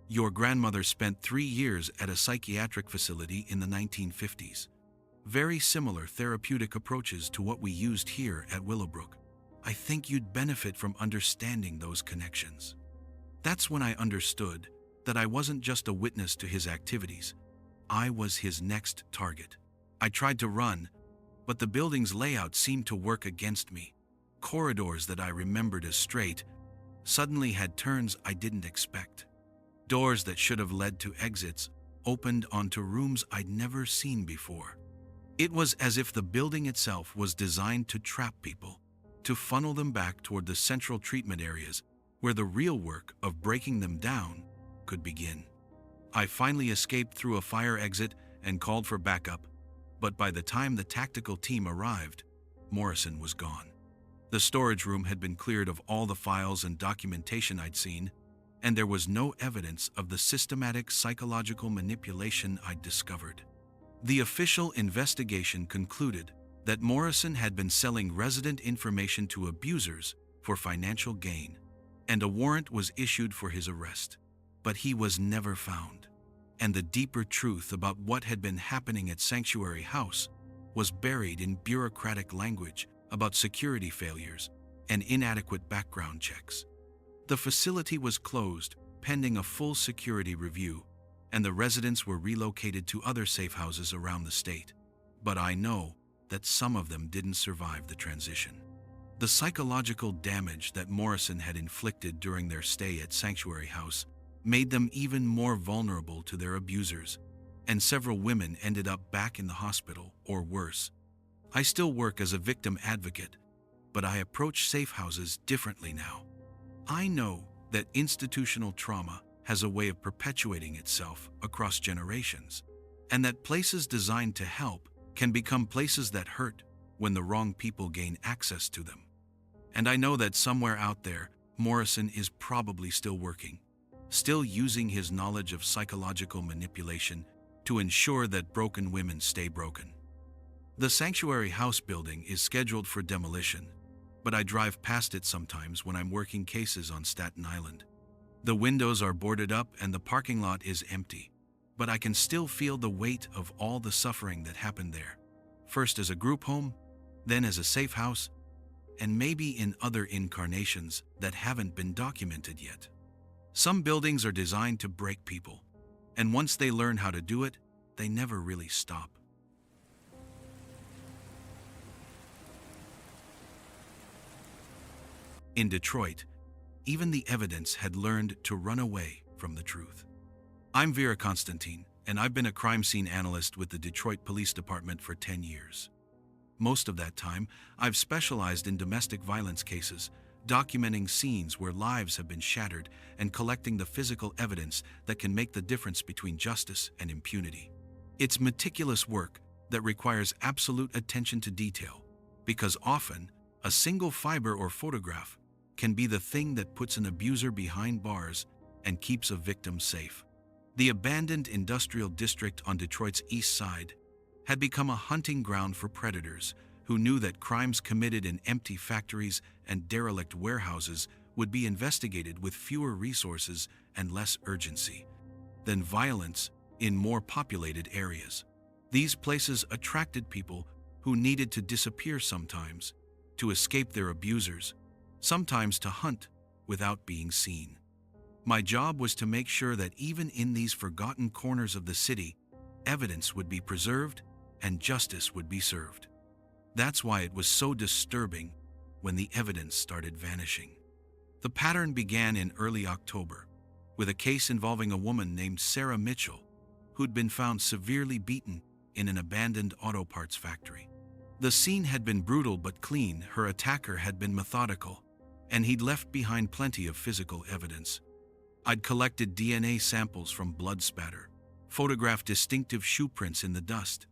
Your grandmother spent 3 years at a psychiatric facility in the 1950s. Very similar therapeutic approaches to what we used here at Willowbrook. I think you'd benefit from understanding those connections. That's when I understood that I wasn't just a witness to his activities. I was his next target. I tried to run, but the building's layout seemed to work against me. Corridors that I remembered as straight suddenly had turns I didn't expect. Doors that should have led to exits opened onto rooms I'd never seen before. It was as if the building itself was designed to trap people, to funnel them back toward the central treatment areas where the real work of breaking them down could begin. I finally escaped through a fire exit and called for backup, but by the time the tactical team arrived, Morrison was gone. The storage room had been cleared of all the files and documentation I'd seen, and there was no evidence of the systematic psychological manipulation I'd discovered. The official investigation concluded that Morrison had been selling resident information to abusers for financial gain, and a warrant was issued for his arrest. But he was never found, and the deeper truth about what had been happening at Sanctuary House was buried in bureaucratic language about security failures and inadequate background checks. The facility was closed pending a full security review, and the residents were relocated to other safe houses around the state. But I know that some of them didn't survive the transition. The psychological damage that Morrison had inflicted during their stay at Sanctuary House made them even more vulnerable to their abusers, and several women ended up back in the hospital or worse. I still work as a victim advocate, but I approach safe houses differently now. I know that institutional trauma has a way of perpetuating itself across generations, and that places designed to help can become places that hurt when the wrong people gain access to them. And I know that somewhere out there, Morrison is probably still working, still using his knowledge of psychological manipulation to ensure that broken women stay broken. The Sanctuary House building is scheduled for demolition, but I drive past it sometimes when I'm working cases on Staten Island. The windows are boarded up and the parking lot is empty, but I can still feel the weight of all the suffering that happened there. First as a group home, then as a safe house, and maybe in other incarnations that haven't been documented yet. Some buildings are designed to break people, and once they learn how to do it, they never really stop. In Detroit, even the evidence had learned to run away from the truth. I'm Vera Constantine, and I've been a crime scene analyst with the Detroit Police Department for 10 years. Most of that time, I've specialized in domestic violence cases, documenting scenes where lives have been shattered and collecting the physical evidence that can make the difference between justice and impunity. It's meticulous work that requires absolute attention to detail, because often, a single fiber or photograph can be the thing that puts an abuser behind bars and keeps a victim safe. The abandoned industrial district on Detroit's east side had become a hunting ground for predators who knew that crimes committed in empty factories and derelict warehouses would be investigated with fewer resources and less urgency than violence in more populated areas. These places attracted people who needed to disappear sometimes, to escape their abusers, sometimes to hunt without being seen. My job was to make sure that even in these forgotten corners of the city, evidence would be preserved and justice would be served. That's why it was so disturbing when the evidence started vanishing. The pattern began in early October, with a case involving a woman named Sarah Mitchell, who'd been found severely beaten in an abandoned auto parts factory. The scene had been brutal but clean. Her attacker had been methodical, and he'd left behind plenty of physical evidence. I'd collected DNA samples from blood spatter, photographed distinctive shoe prints in the dust,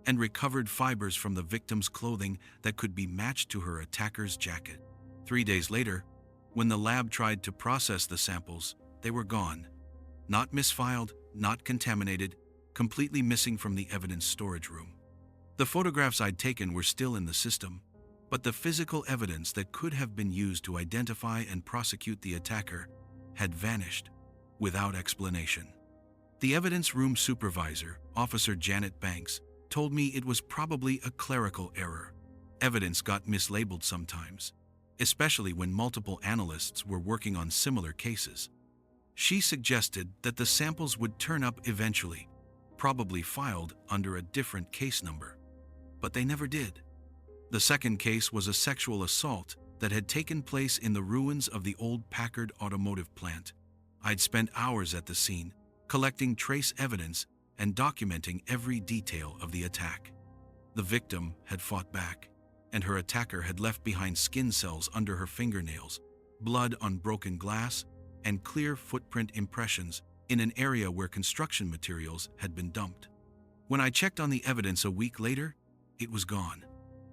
and recovered fibers from the victim's clothing that could be matched to her attacker's jacket. 3 days later, when the lab tried to process the samples, they were gone. Not misfiled, not contaminated, completely missing from the evidence storage room. The photographs I'd taken were still in the system, but the physical evidence that could have been used to identify and prosecute the attacker had vanished without explanation. The evidence room supervisor, Officer Janet Banks, told me it was probably a clerical error. Evidence got mislabeled sometimes, especially when multiple analysts were working on similar cases. She suggested that the samples would turn up eventually, probably filed under a different case number. But they never did. The second case was a sexual assault that had taken place in the ruins of the old Packard automotive plant. I'd spent hours at the scene, collecting trace evidence and documenting every detail of the attack. The victim had fought back, and her attacker had left behind skin cells under her fingernails, blood on broken glass, and clear footprint impressions in an area where construction materials had been dumped. When I checked on the evidence a week later, it was gone.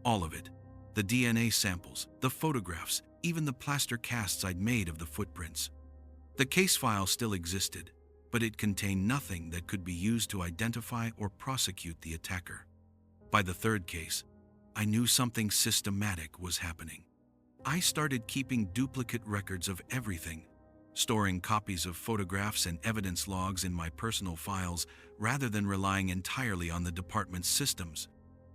All of it. The DNA samples, the photographs, even the plaster casts I'd made of the footprints. The case file still existed, but it contained nothing that could be used to identify or prosecute the attacker. By the third case, I knew something systematic was happening. I started keeping duplicate records of everything, storing copies of photographs and evidence logs in my personal files rather than relying entirely on the department's systems.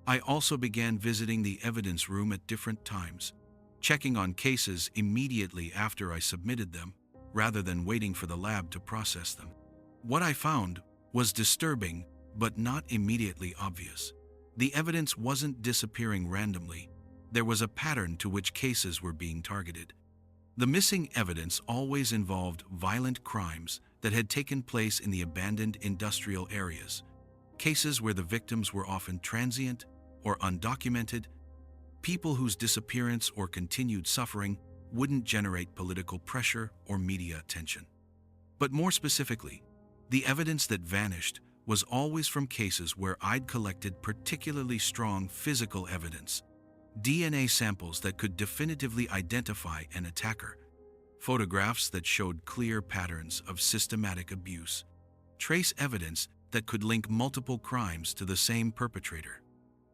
I also began visiting the evidence room at different times, checking on cases immediately after I submitted them, rather than waiting for the lab to process them. What I found was disturbing, but not immediately obvious. The evidence wasn't disappearing randomly. There was a pattern to which cases were being targeted. The missing evidence always involved violent crimes that had taken place in the abandoned industrial areas, cases where the victims were often transient or undocumented, people whose disappearance or continued suffering wouldn't generate political pressure or media attention. But more specifically, the evidence that vanished was always from cases where I'd collected particularly strong physical evidence, DNA samples that could definitively identify an attacker, photographs that showed clear patterns of systematic abuse, trace evidence that could link multiple crimes to the same perpetrator.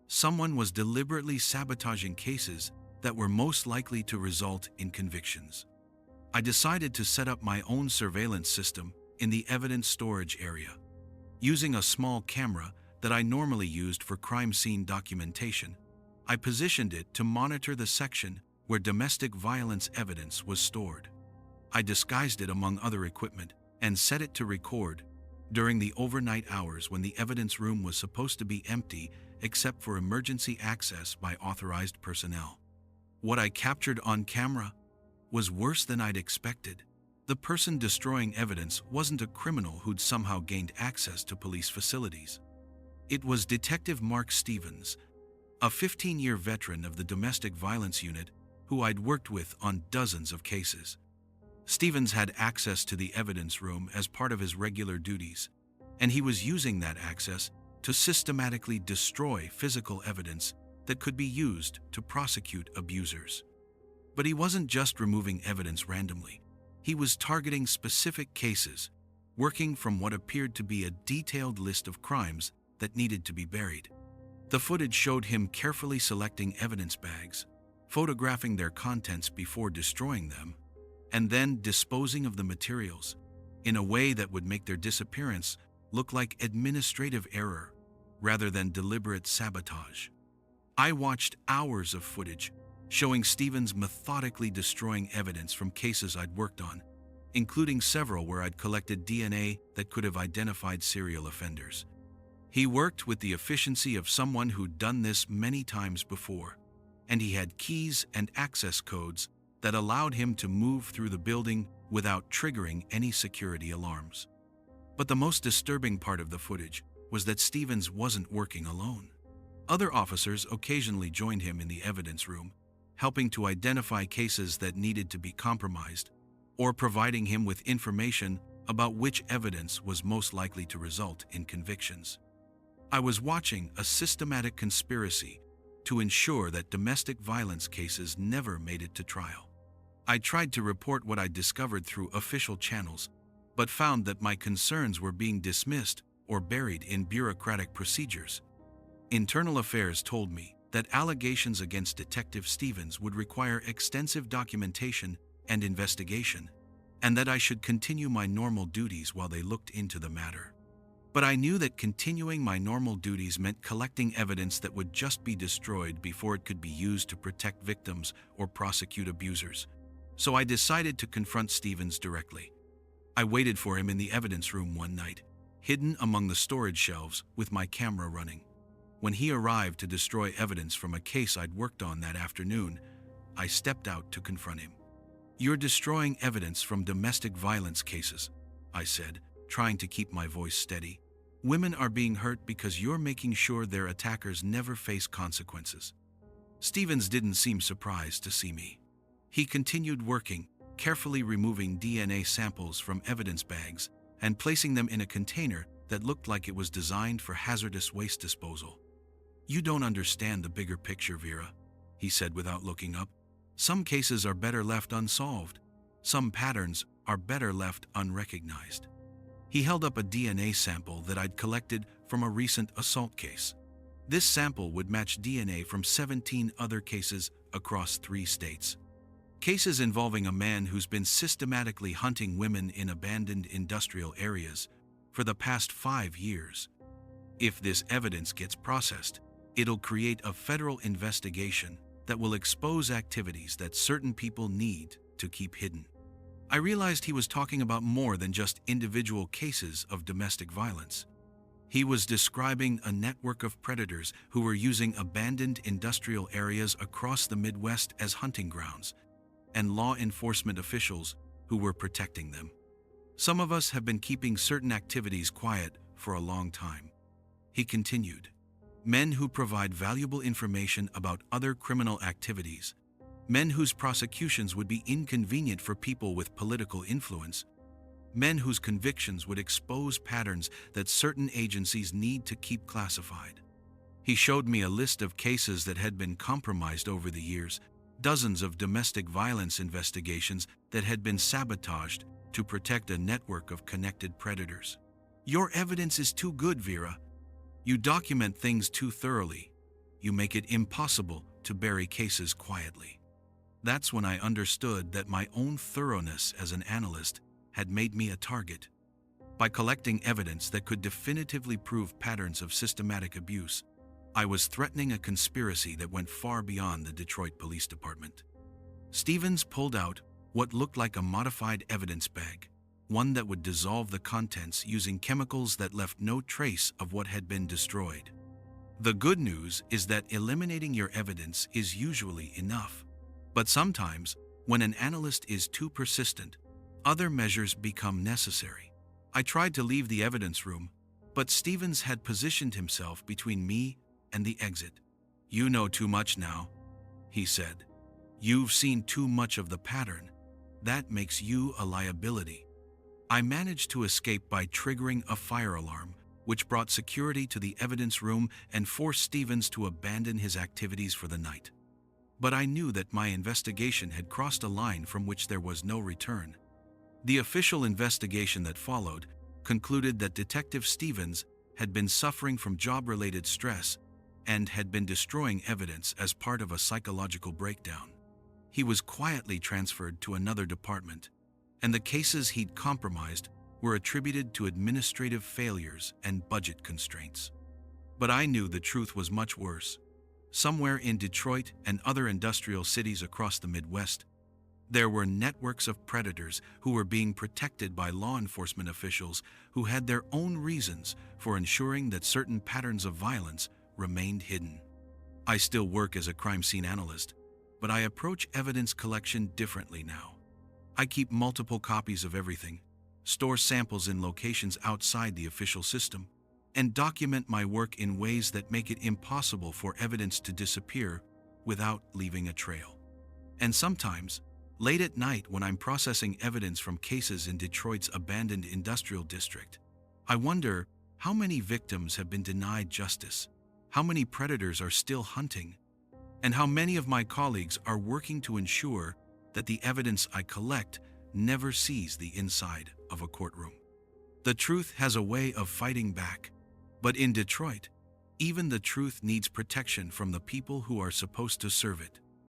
Someone was deliberately sabotaging cases that were most likely to result in convictions. I decided to set up my own surveillance system in the evidence storage area. Using a small camera that I normally used for crime scene documentation, I positioned it to monitor the section where domestic violence evidence was stored. I disguised it among other equipment and set it to record during the overnight hours when the evidence room was supposed to be empty except for emergency access by authorized personnel. What I captured on camera was worse than I'd expected. The person destroying evidence wasn't a criminal who'd somehow gained access to police facilities. It was Detective Mark Stevens, a 15-year veteran of the domestic violence unit who I'd worked with on dozens of cases. Stevens had access to the evidence room as part of his regular duties, and he was using that access to systematically destroy physical evidence that could be used to prosecute abusers. But he wasn't just removing evidence randomly. He was targeting specific cases, working from what appeared to be a detailed list of crimes that needed to be buried. The footage showed him carefully selecting evidence bags, photographing their contents before destroying them, and then disposing of the materials in a way that would make their disappearance look like administrative error rather than deliberate sabotage. I watched hours of footage showing Stevens methodically destroying evidence from cases I'd worked on, including several where I'd collected DNA that could have identified serial offenders. He worked with the efficiency of someone who'd done this many times before, and he had keys and access codes that allowed him to move through the building without triggering any security alarms. But the most disturbing part of the footage was that Stevens wasn't working alone. Other officers occasionally joined him in the evidence room, helping to identify cases that needed to be compromised, or providing him with information about which evidence was most likely to result in convictions. I was watching a systematic conspiracy to ensure that domestic violence cases never made it to trial. I tried to report what I discovered through official channels, but found that my concerns were being dismissed or buried in bureaucratic procedures. Internal Affairs told me that allegations against Detective Stevens would require extensive documentation and investigation, and that I should continue my normal duties while they looked into the matter. But I knew that continuing my normal duties meant collecting evidence that would just be destroyed before it could be used to protect victims or prosecute abusers. So I decided to confront Stevens directly. I waited for him in the evidence room one night, hidden among the storage shelves with my camera running. When he arrived to destroy evidence from a case I'd worked on that afternoon, I stepped out to confront him. "You're destroying evidence from domestic violence cases," I said, trying to keep my voice steady. "Women are being hurt because you're making sure their attackers never face consequences." Stevens didn't seem surprised to see me. He continued working, carefully removing DNA samples from evidence bags and placing them in a container that looked like it was designed for hazardous waste disposal. "You don't understand the bigger picture, Vera," he said without looking up. "Some cases are better left unsolved. Some patterns are better left unrecognized." He held up a DNA sample that I'd collected from a recent assault case. This sample would match DNA from 17 other cases across 3 states. Cases involving a man who's been systematically hunting women in abandoned industrial areas for the past 5 years. If this evidence gets processed, it'll create a federal investigation that will expose activities that certain people need to keep hidden. I realized he was talking about more than just individual cases of domestic violence. He was describing a network of predators who were using abandoned industrial areas across the Midwest as hunting grounds, and law enforcement officials who were protecting them. "Some of us have been keeping certain activities quiet for a long time," he continued. "Men who provide valuable information about other criminal activities, men whose prosecutions would be inconvenient for people with political influence, men whose convictions would expose patterns that certain agencies need to keep classified." He showed me a list of cases that had been compromised over the years, dozens of domestic violence investigations that had been sabotaged to protect a network of connected predators. "Your evidence is too good, Vera. You document things too thoroughly. You make it impossible to bury cases quietly." That's when I understood that my own thoroughness as an analyst had made me a target. By collecting evidence that could definitively prove patterns of systematic abuse, I was threatening a conspiracy that went far beyond the Detroit Police Department. Stevens pulled out what looked like a modified evidence bag, one that would dissolve the contents using chemicals that left no trace of what had been destroyed. The good news is that eliminating your evidence is usually enough. But sometimes, when an analyst is too persistent, other measures become necessary. I tried to leave the evidence room, but Stevens had positioned himself between me and the exit. "You know too much now," he said. "You've seen too much of the pattern. That makes you a liability." I managed to escape by triggering a fire alarm, which brought security to the evidence room and forced Stevens to abandon his activities for the night. But I knew that my investigation had crossed a line from which there was no return. The official investigation that followed concluded that Detective Stevens had been suffering from job-related stress and had been destroying evidence as part of a psychological breakdown. He was quietly transferred to another department, and the cases he'd compromised were attributed to administrative failures and budget constraints. But I knew the truth was much worse. Somewhere in Detroit and other industrial cities across the Midwest, there were networks of predators who were being protected by law enforcement officials who had their own reasons for ensuring that certain patterns of violence remained hidden. I still work as a crime scene analyst, but I approach evidence collection differently now. I keep multiple copies of everything, store samples in locations outside the official system, and document my work in ways that make it impossible for evidence to disappear without leaving a trail. And sometimes, late at night when I'm processing evidence from cases in Detroit's abandoned industrial district, I wonder how many victims have been denied justice, how many predators are still hunting, and how many of my colleagues are working to ensure that the evidence I collect never sees the inside of a courtroom. The truth has a way of fighting back, but in Detroit, even the truth needs protection from the people who are supposed to serve it.